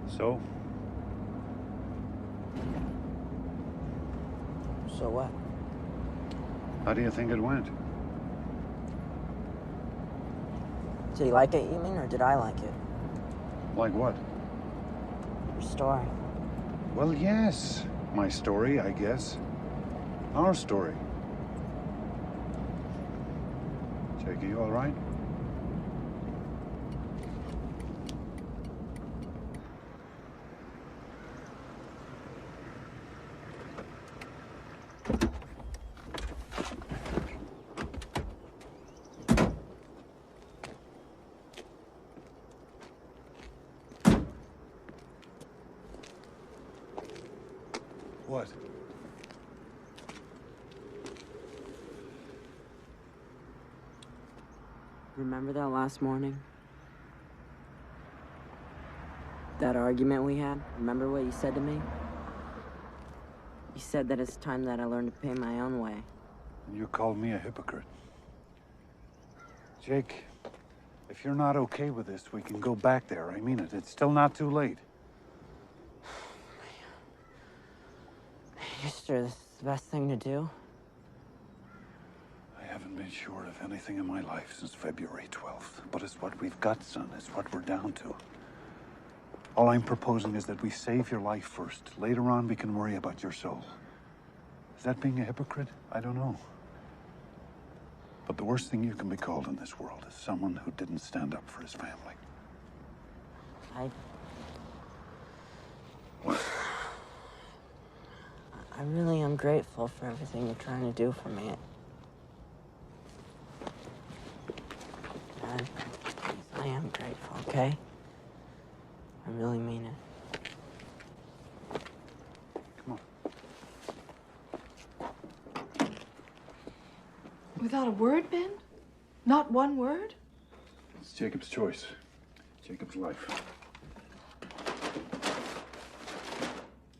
So? So what? How do you think it went? Did he like it, you mean, or did I like it? Like what? Your story. Well, yes. My story, I guess. Our story. Jake, are you all right? What? Remember that last morning? That argument we had? Remember what you said to me? You said that it's time that I learned to pay my own way. You called me a hypocrite. Jake, if you're not okay with this, we can go back there. I mean it. It's still not too late. You sure this is the best thing to do? I haven't been sure of anything in my life since February 12th. But it's what we've got, son. It's what we're down to. All I'm proposing is that we save your life first. Later on, we can worry about your soul. Is that being a hypocrite? I don't know. But the worst thing you can be called in this world is someone who didn't stand up for his family. I really am grateful for everything you're trying to do for me. Dad, I am grateful, okay? I really mean it. Come on. Without a word, Ben? Not one word? It's Jacob's choice. Jacob's life.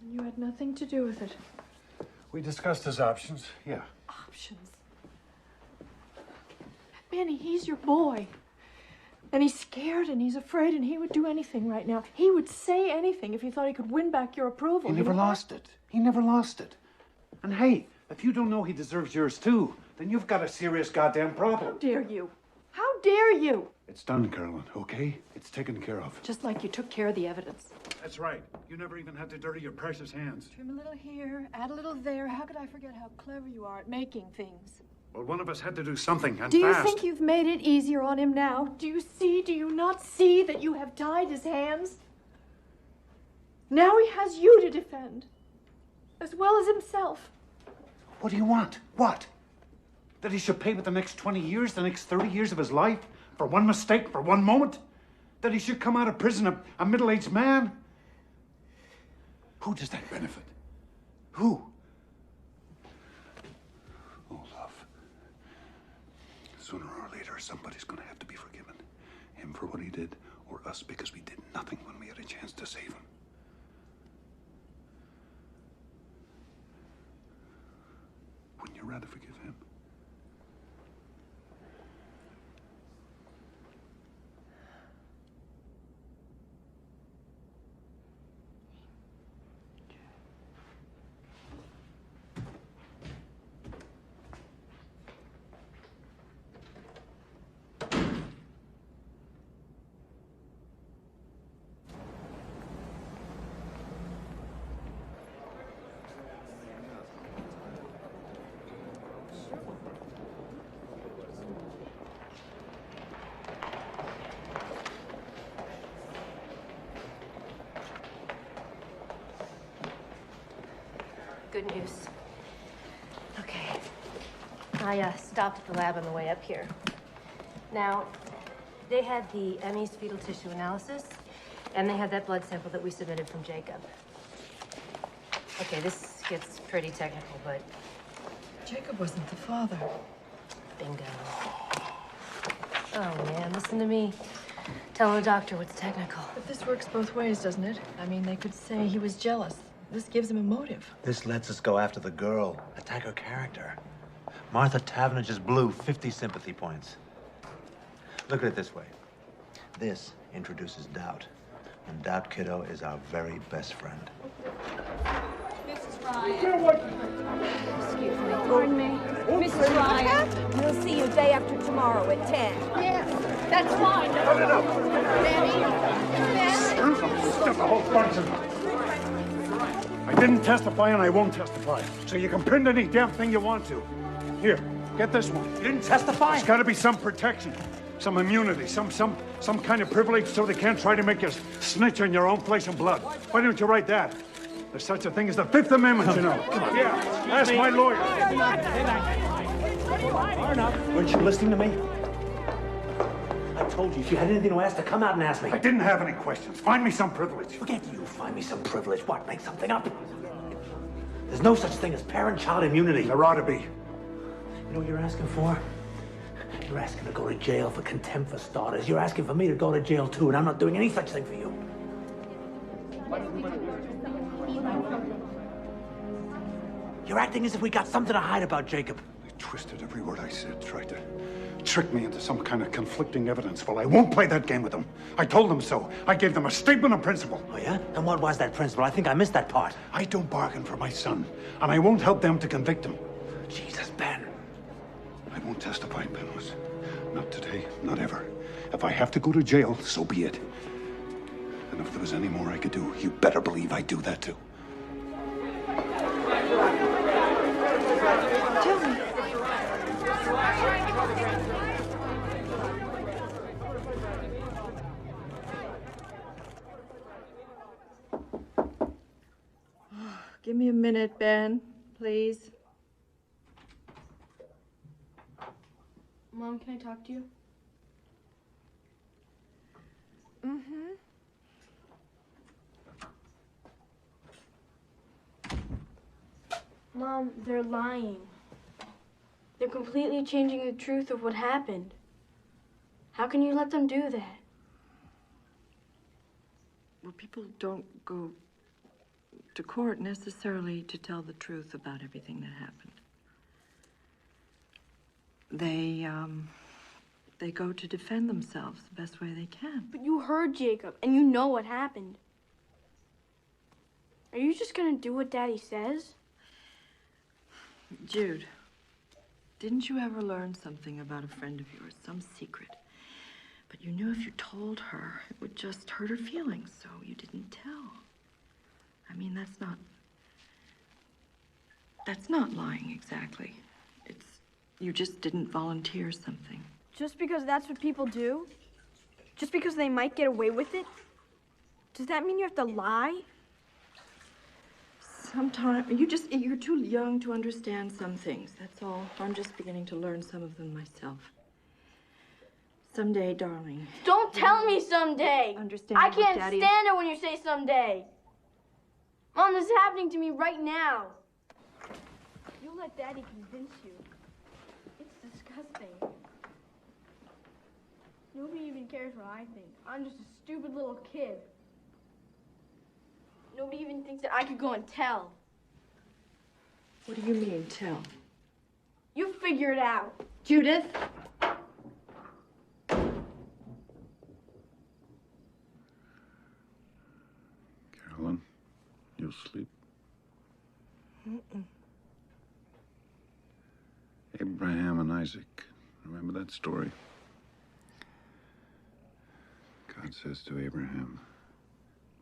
You had nothing to do with it. We discussed his options, yeah. Options? Benny, he's your boy. And he's scared and he's afraid and he would do anything right now. He would say anything if he thought he could win back your approval. He never lost it. He never lost it. And hey, if you don't know he deserves yours too, then you've got a serious goddamn problem. How dare you? How dare you? It's done, Carolyn, okay? It's taken care of. Just like you took care of the evidence. That's right. You never even had to dirty your precious hands. Trim a little here, add a little there. How could I forget how clever you are at making things? Well, one of us had to do something, and Do you fast. think you've made it easier on him now? Do you not see that you have tied his hands? Now he has you to defend, as well as himself. What do you want? What? That he should pay with the next 20 years, the next 30 years of his life? For one mistake, for one moment? That he should come out of prison a middle-aged man? Who does that benefit? Who? Oh, love. Sooner or later, somebody's gonna have to be forgiven. Him for what he did, or us because we did nothing when we had a chance to save him. Wouldn't you rather forgive him? Good news. Okay. I stopped at the lab on the way up here. Now, they had the Emmy's fetal tissue analysis, and they had that blood sample that we submitted from Jacob. Okay, this gets pretty technical, but... Jacob wasn't the father. Bingo. Oh, man, listen to me. Telling the doctor what's technical. But this works both ways, doesn't it? I mean, they could say he was jealous. This gives him a motive. This lets us go after the girl, attack her character. Martha Tavener just blew 50 sympathy points. Look at it this way. This introduces doubt. And doubt, kiddo, is our very best friend. Mrs. Ryan. Excuse me. Pardon me. Mrs. Ryan, we'll see you day after tomorrow at 10. Yes, that's fine. No. Benny. Stop the whole bunch of them. I didn't testify and I won't testify. So you can print any damn thing you want to. Here, get this one. You didn't testify? There's got to be some protection, some immunity, some kind of privilege so they can't try to make you snitch on your own flesh and blood. Why don't you write that? There's such a thing as the Fifth Amendment, you know. Yeah, ask my lawyer. Weren't you listening to me? I told you, if you had anything to ask, to come out and ask me. I didn't have any questions. Find me some privilege. Forget you. Find me some privilege. What? Make something up? There's no such thing as parent-child immunity. There ought to be. You know what you're asking for? You're asking to go to jail for contempt for starters. You're asking for me to go to jail too, and I'm not doing any such thing for you. You're acting as if we got something to hide about Jacob. They twisted every word I said, tried to trick me into some kind of conflicting evidence. Well, I won't play that game with them. I told them so. I gave them a statement of principle. Oh, yeah? And what was that principle? I think I missed that part. I don't bargain for my son, and I won't help them to convict him. Jesus, Ben. I won't testify, Penrose. Not today, not ever. If I have to go to jail, so be it. And if there was any more I could do, you better believe I'd do that too. Give me a minute, Ben, please. Mom, can I talk to you? Mm-hmm. Mom, they're lying. They're completely changing the truth of what happened. How can you let them do that? Well, people don't go to court necessarily to tell the truth about everything that happened. They go to defend themselves the best way they can. But you heard Jacob, and you know what happened. Are you just gonna do what Daddy says? Jude, didn't you ever learn something about a friend of yours, some secret? But you knew if you told her, it would just hurt her feelings, so you didn't tell. I mean, that's not lying exactly. You just didn't volunteer something. Just because that's what people do? Just because they might get away with it? Does that mean you have to lie? Sometimes, you're too young to understand some things, that's all. I'm just beginning to learn some of them myself. Someday, darling. Don't tell me someday! Understand I what can't Daddy stand it when you say someday! Mom, this is happening to me right now. You let Daddy convince you. It's disgusting. Nobody even cares what I think. I'm just a stupid little kid. Nobody even thinks that I could go and tell. What do you mean, tell? You figure it out. Judith? Carolyn, you'll sleep. Mm-mm. Abraham and Isaac. Remember that story? God says to Abraham,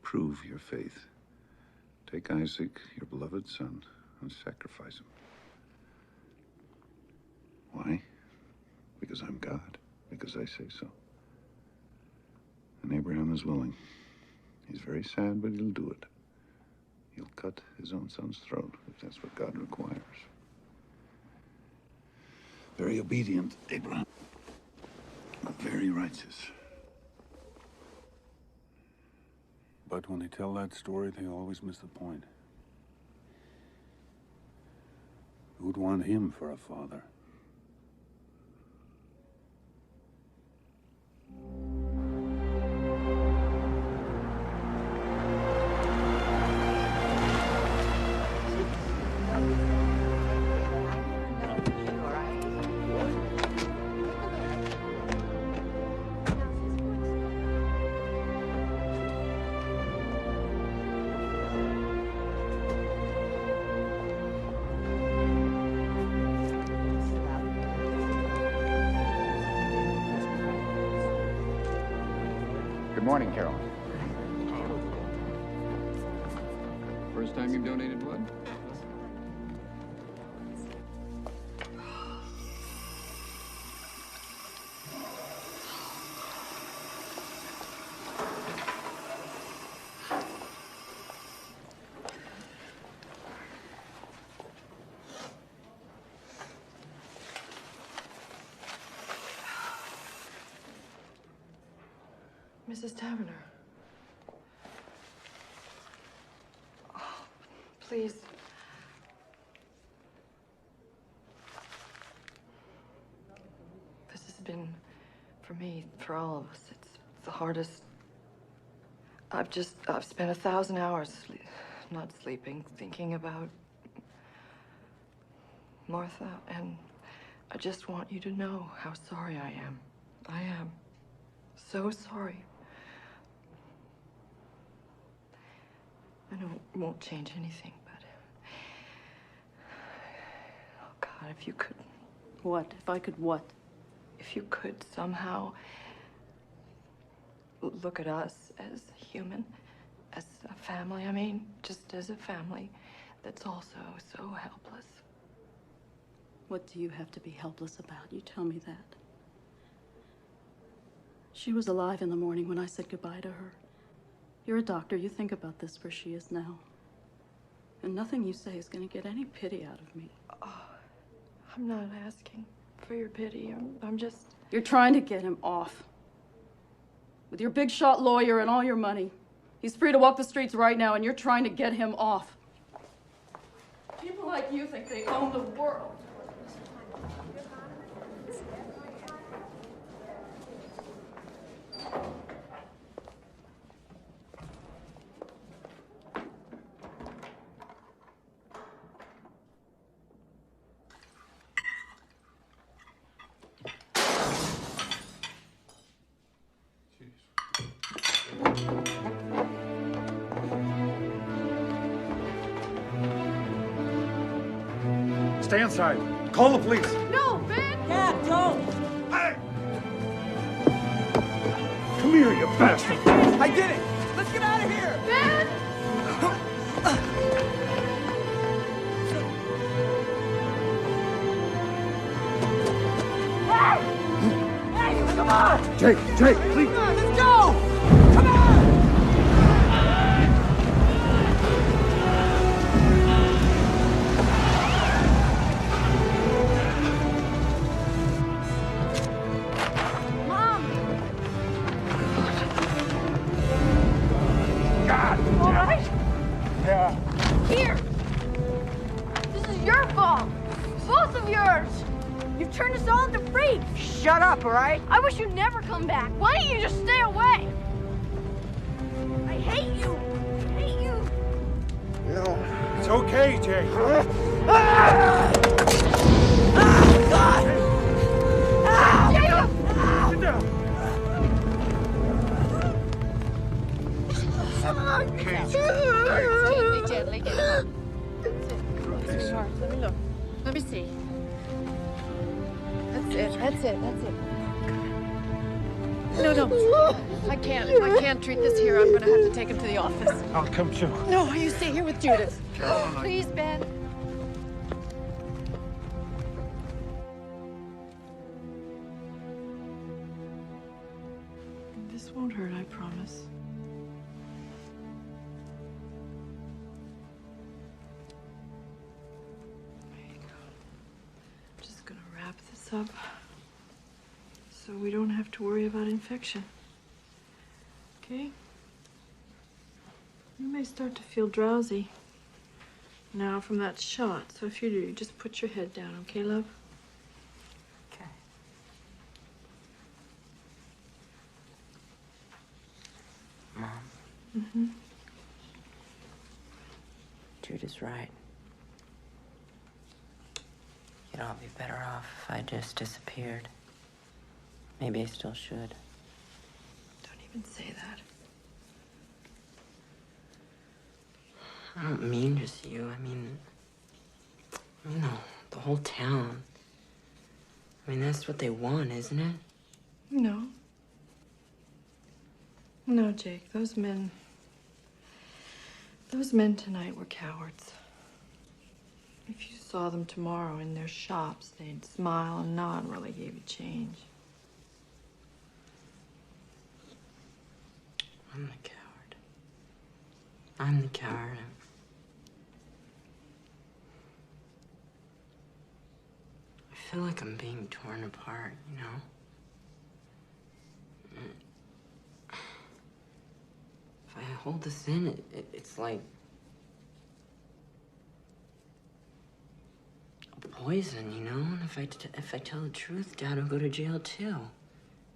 prove your faith. Take Isaac, your beloved son, and sacrifice him. Why? Because I'm God. Because I say so. And Abraham is willing. He's very sad, but he'll do it. He'll cut his own son's throat if that's what God requires. Very obedient, Abraham. But very righteous. But when they tell that story, they always miss the point. Who'd want him for a father? Good morning, Carolyn. first time you've donated blood? Mrs. Taverner. Oh, please. This has been, for me, for all of us, it's the hardest. I've spent 1,000 hours not sleeping, thinking about Martha, and I just want you to know how sorry I am. I am so sorry. I know it won't change anything, but... Oh, God, if you could... What? If I could what? If you could somehow look at us as human, as a family, I mean, just as a family that's also so helpless. What do you have to be helpless about? You tell me that. She was alive in the morning when I said goodbye to her. You're a doctor. You think about this where she is now. And nothing you say is going to get any pity out of me. Oh, I'm not asking for your pity. I'm just... You're trying to get him off. With your big shot lawyer and all your money. He's free to walk the streets right now, and you're trying to get him off. People like you think they own the world. Stay inside. Call the police. No, Ben! Dad, don't! Hey! Come here, you bastard! I did it! Let's get out of here! Ben! Hey! Hey, come on! Jake, please! Come on, let's go! Come on! All right? Yeah. Here! This is your fault! Both of yours! You've turned us all into freaks! Shut up, all right? I wish you'd never come back. Why don't you just stay away? I hate you! I hate you! No. It's okay, Jake. God! Jacob! Sit down. Okay. Gently, get up. Sweetheart, let me look. Let me see. That's it. No. I can't treat this here. I'm gonna have to take him to the office. I'll come too. No, you stay here with Judith. Carolyn, Please, Ben. This won't hurt, I promise. There you go. I'm just gonna wrap this up so we don't have to worry about infection. Okay? You may start to feel drowsy now from that shot, so if you do, just put your head down, okay, love? Okay. Mom. Mm-hmm. Judith's right. You'd all be better off if I just disappeared. Maybe I still should. Don't even say that. I don't mean just you. I mean the whole town. I mean, that's what they want, isn't it? No. No, Jake, those men Those men tonight were cowards. If you saw them tomorrow in their shops, they'd smile and nod while they gave you change. I'm the coward. I'm the coward. I feel like I'm being torn apart, you know? If I hold this in, it's like a poison, you know? And if I tell the truth, Dad will go to jail too.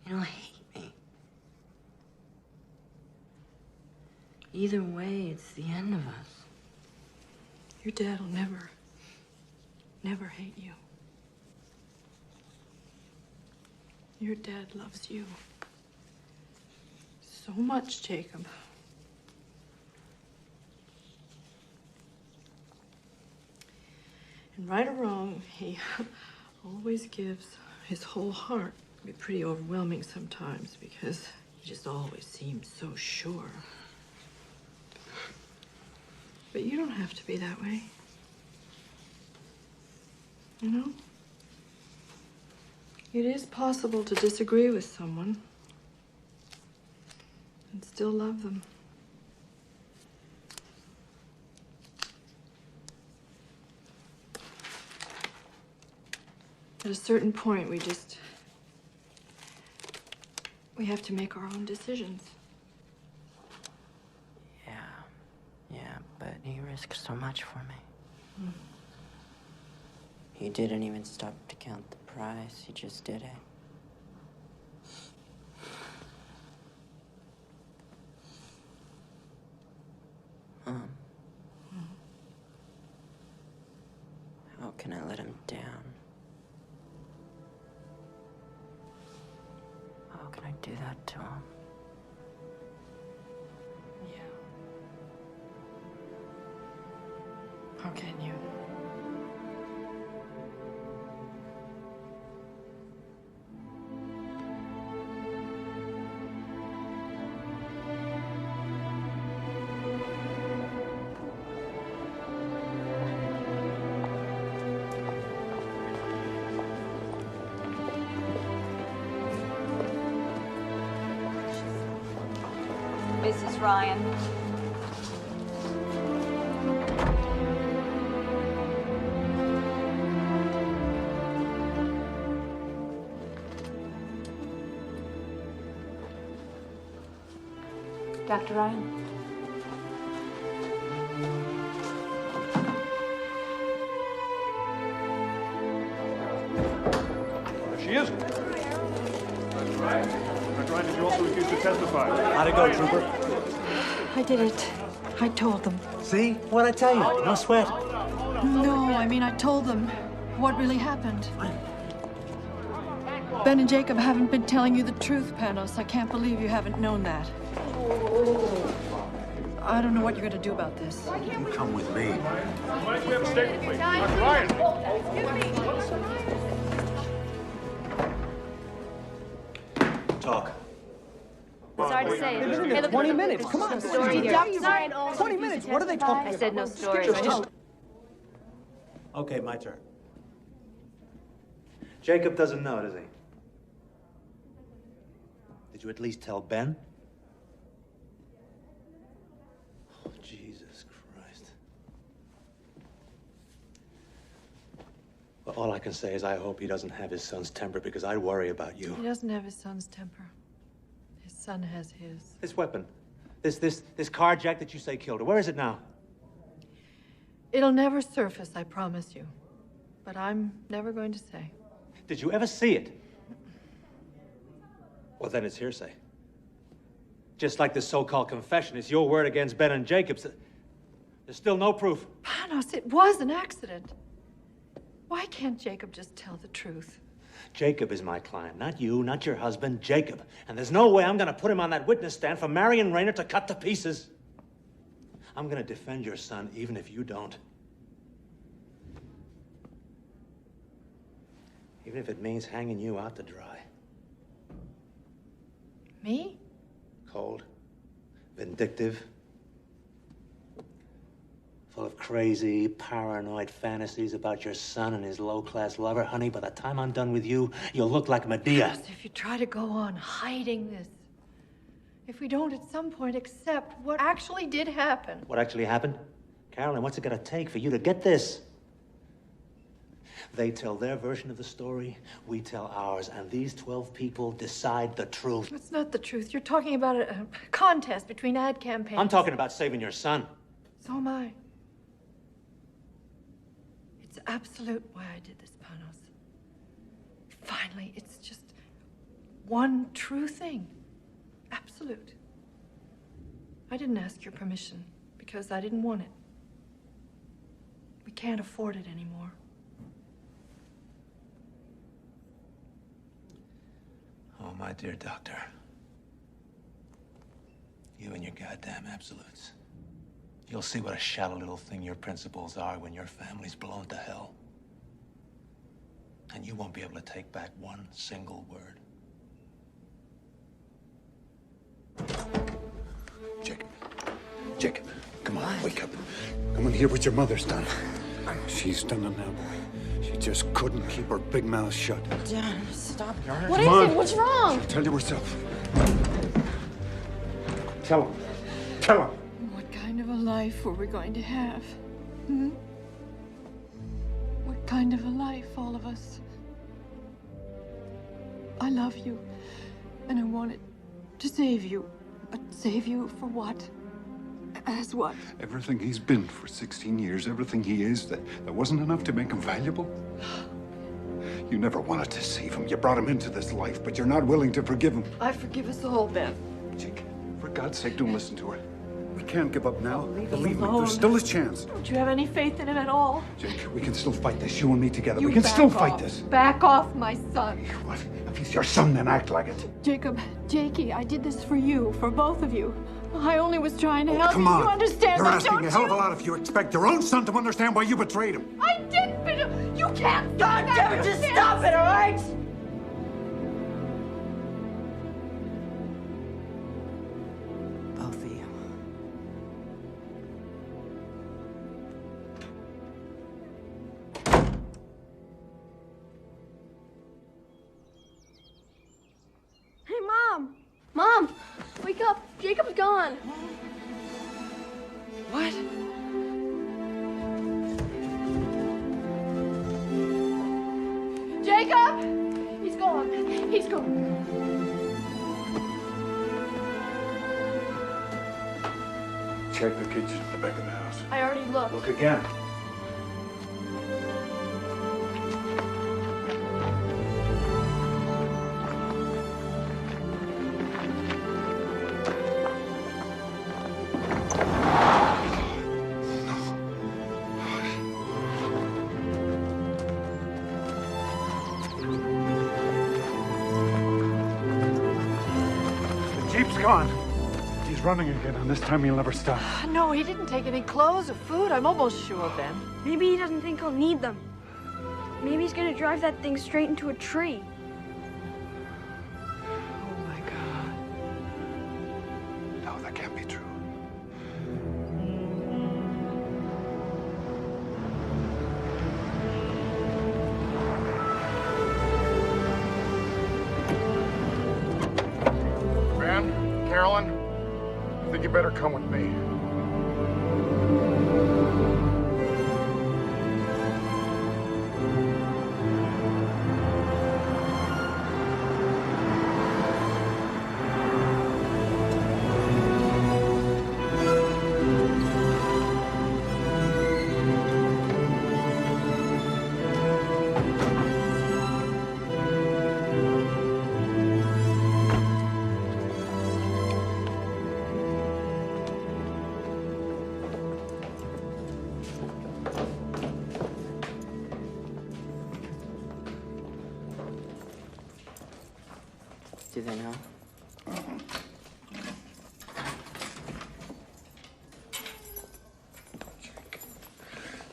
He'll hate me. Either way, it's the end of us. Your dad will never hate you. Your dad loves you so much, Jacob. And right or wrong, he always gives his whole heart. It can be pretty overwhelming sometimes because he just always seems so sure. But you don't have to be that way. You know? It is possible to disagree with someone and still love them. At a certain point, we have to make our own decisions. Yeah, but he risked so much for me. He didn't even stop to count the price. He just did it. Mom. How can I let him down? How can I do that to him? How can you? Mrs. Ryan. Dr. Ryan? There she is. That's right. Dr. Ryan, did you also refuse to testify? How'd it go, Trooper? I did it. I told them. See? What'd I tell you? No sweat. No, I mean, I told them what really happened. Ben and Jacob haven't been telling you the truth, Panos. I can't believe you haven't known that. I don't know what you're going to do about this. You come with me. Why don't we have a statement, please? Dr. Ryan! Talk. Sorry to say. They've been in there 20 minutes. Come on. Story here. Sorry, 20 minutes. What are they talking about? I said no story. Okay, my turn. Jacob doesn't know, does he? Did you at least tell Ben? Oh, Jesus Christ. Well, all I can say is I hope he doesn't have his son's temper because I worry about you. He doesn't have his son's temper. His son has his. This weapon, this carjack that you say killed her, where is it now? It'll never surface, I promise you. But I'm never going to say. Did you ever see it? Well, then it's hearsay. Just like this so-called confession, it's your word against Ben and Jacob's. There's still no proof. Panos, it was an accident. Why can't Jacob just tell the truth? Jacob is my client, not you, not your husband, Jacob. And there's no way I'm gonna put him on that witness stand for Marion Rayner to cut to pieces. I'm gonna defend your son even if you don't. Even if it means hanging you out to dry. Me? Cold, vindictive. crazy, paranoid fantasies about your son and his low-class lover. Honey, by the time I'm done with you, you'll look like Medea. Chris, if you try to go on hiding this, if we don't at some point accept what actually did happen. What actually happened? Carolyn, what's it gonna take for you to get this? They tell their version of the story, we tell ours, and these 12 people decide the truth. That's not the truth. You're talking about a contest between ad campaigns. I'm talking about saving your son. So am I. It's absolute why I did this, Panos. Finally, it's just one true thing. Absolute. I didn't ask your permission because I didn't want it. We can't afford it anymore. Oh, my dear doctor. You and your goddamn absolutes. You'll see what a shallow little thing your principles are when your family's blown to hell. And you won't be able to take back one single word. Jacob, come on, wake up. Come and hear what your mother's done. She's done it now, boy. She just couldn't keep her big mouth shut. Dad, stop. What is it? What's wrong? She'll tell you herself. Tell him. Tell him. What kind of a life were we going to have? Hmm? What kind of a life, all of us? I love you, and I wanted to save you. But save you for what? As what? Everything he's been for 16 years, everything he is, that wasn't enough to make him valuable? You never wanted to save him. You brought him into this life, but you're not willing to forgive him. I forgive us all, Ben. Jake, for God's sake, don't listen to her. We can't give up now. Believe me, alone. there's still a chance. Don't you have any faith in him at all? Jake, we can still fight this, you and me together. You We can back still off. fight this. Back off, my son. What? If he's your son, then act like it. Jacob, Jakey, I did this for you, for both of you. I only was trying to help Come you. on. You understand You're that, asking don't a hell of a you? lot if you expect your own son to understand why you betrayed him. I did, but you can't. God damn it, just stop it, all right? Both of you. Hey, Mom! Mom! Wake up! Jacob's gone! What? Jacob! He's gone. He's gone. Check the kitchen at the back of the house. I already looked. Look again. The Jeep's gone. He's running again, and this time he'll never stop. No, he didn't take any clothes or food. I'm almost sure, Ben. Maybe he doesn't think he'll need them. Maybe he's gonna drive that thing straight into a tree. Oh, my God. No, that can't be true. Ben, Carolyn, I think you better come with me. Do they know?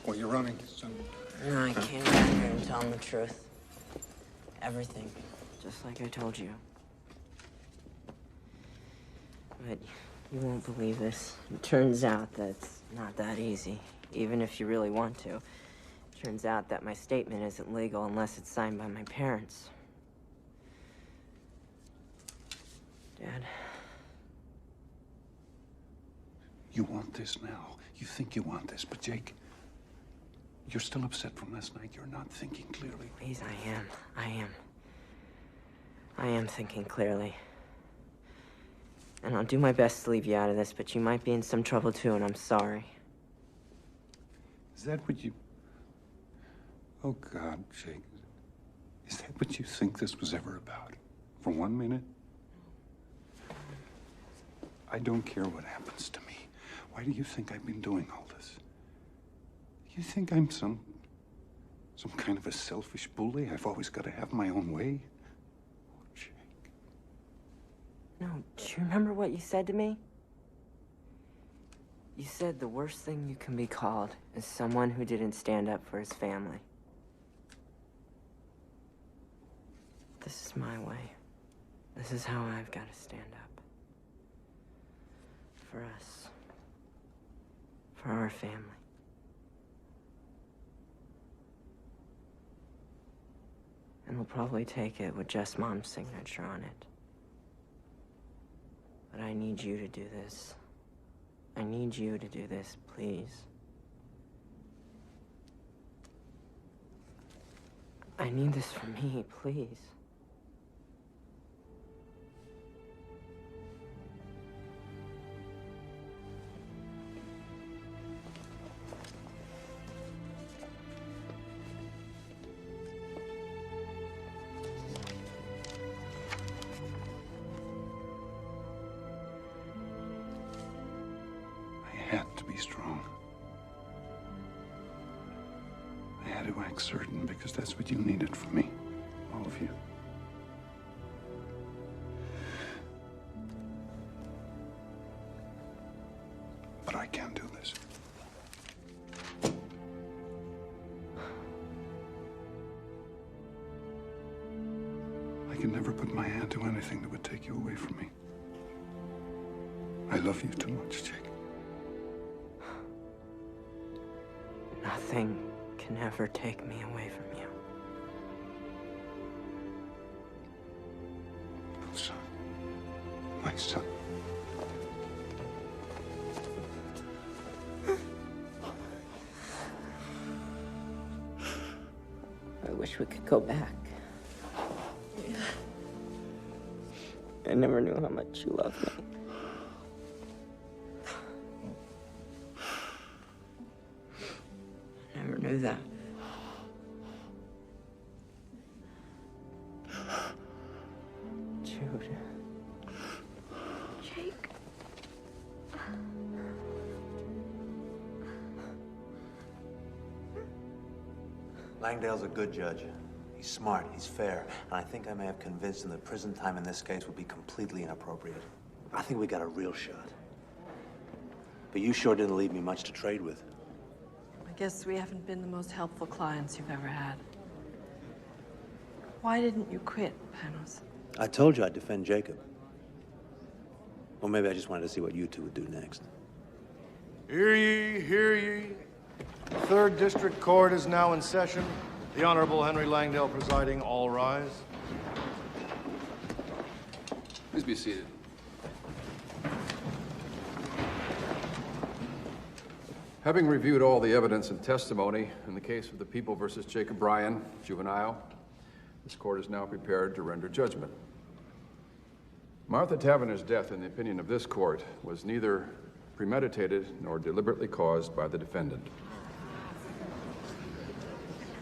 Well, you're running, son. No, I came back here and tell them the truth. Everything. Just like I told you. But you won't believe this. It turns out that it's not that easy. even if you really want to. Turns out that my statement isn't legal unless it's signed by my parents. Dad. You want this now. You think you want this, but Jake, you're still upset from last night. You're not thinking clearly. Please, I am thinking clearly. And I'll do my best to leave you out of this, but you might be in some trouble too, and I'm sorry. Is that what you... Oh, God, Jake. Is that what you think this was ever about? For 1 minute? I don't care what happens to me. Why do you think I've been doing all this? You think I'm some kind of a selfish bully? I've always got to have my own way? No, do you remember what you said to me? You said the worst thing you can be called is someone who didn't stand up for his family. This is my way. This is how I've got to stand up. For us. For our family. And we'll probably take it with just Mom's signature on it. But I need you to do this. I need you to do this, please. I need this for me, please. I had to be strong. I had to act certain because that's what you needed from me. All of you. But I can't do this. I can never put my hand to anything that would take you away from me. I love you too much, Jake. Nothing can ever take me away from you. Son. My son. I wish we could go back. I never knew how much you loved me. I never knew that. Jude. Jake. Langdale's a good judge. He's smart, he's fair, and I think I may have convinced him that prison time in this case would be completely inappropriate. I think we got a real shot. But you sure didn't leave me much to trade with. I guess we haven't been the most helpful clients you've ever had. Why didn't you quit, Panos? I told you I'd defend Jacob. Or maybe I just wanted to see what you two would do next. Hear ye, hear ye. The 3rd District Court is now in session. The Honorable Henry Langdale presiding. All rise. Please be seated. Having reviewed all the evidence and testimony in the case of the People versus Jacob Bryan, juvenile, this court is now prepared to render judgment. Martha Taverner's death, in the opinion of this court, was neither premeditated nor deliberately caused by the defendant.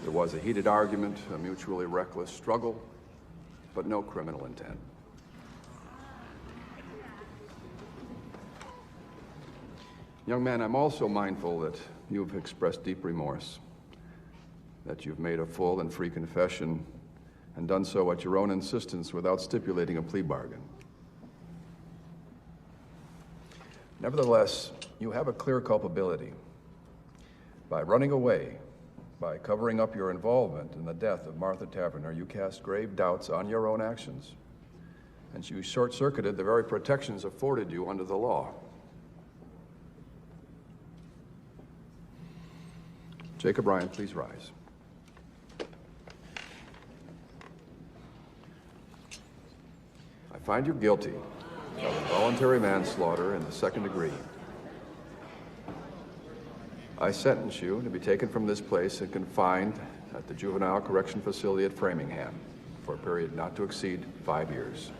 There was a heated argument, a mutually reckless struggle, but no criminal intent. Young man, I'm also mindful that you've expressed deep remorse, that you've made a full and free confession and done so at your own insistence without stipulating a plea bargain. Nevertheless, you have a clear culpability. By running away, by covering up your involvement in the death of Martha Taverner, you cast grave doubts on your own actions, and you short-circuited the very protections afforded you under the law. Jacob Ryan, please rise. I find you guilty of involuntary manslaughter in the second degree. I sentence you to be taken from this place and confined at the Juvenile Correction Facility at Framingham for a period not to exceed 5 years.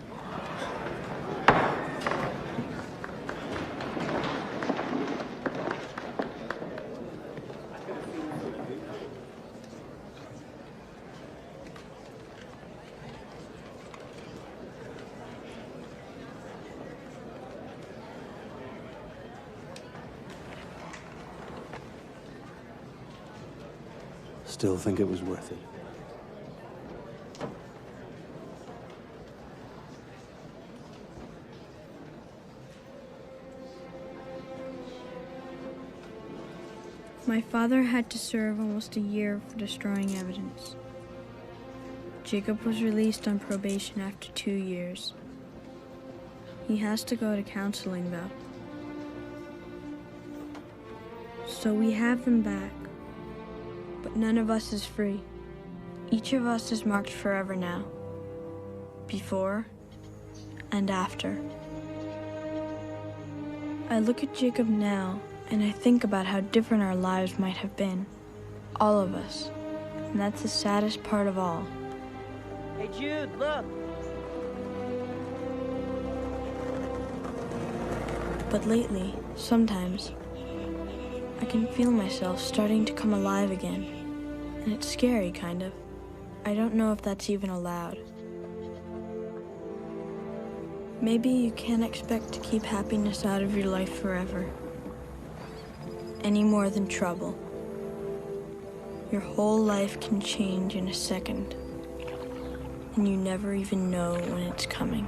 Still think it was worth it. My father had to serve almost a year for destroying evidence. Jacob was released on probation after 2 years. He has to go to counseling, though. So we have them back. But none of us is free. Each of us is marked forever now. Before and after. I look at Jacob now, and I think about how different our lives might have been. All of us. And that's the saddest part of all. Hey, Jude, look. But lately, sometimes, I can feel myself starting to come alive again. And it's scary, kind of. I don't know if that's even allowed. Maybe you can't expect to keep happiness out of your life forever. Any more than trouble. Your whole life can change in a second. And you never even know when it's coming.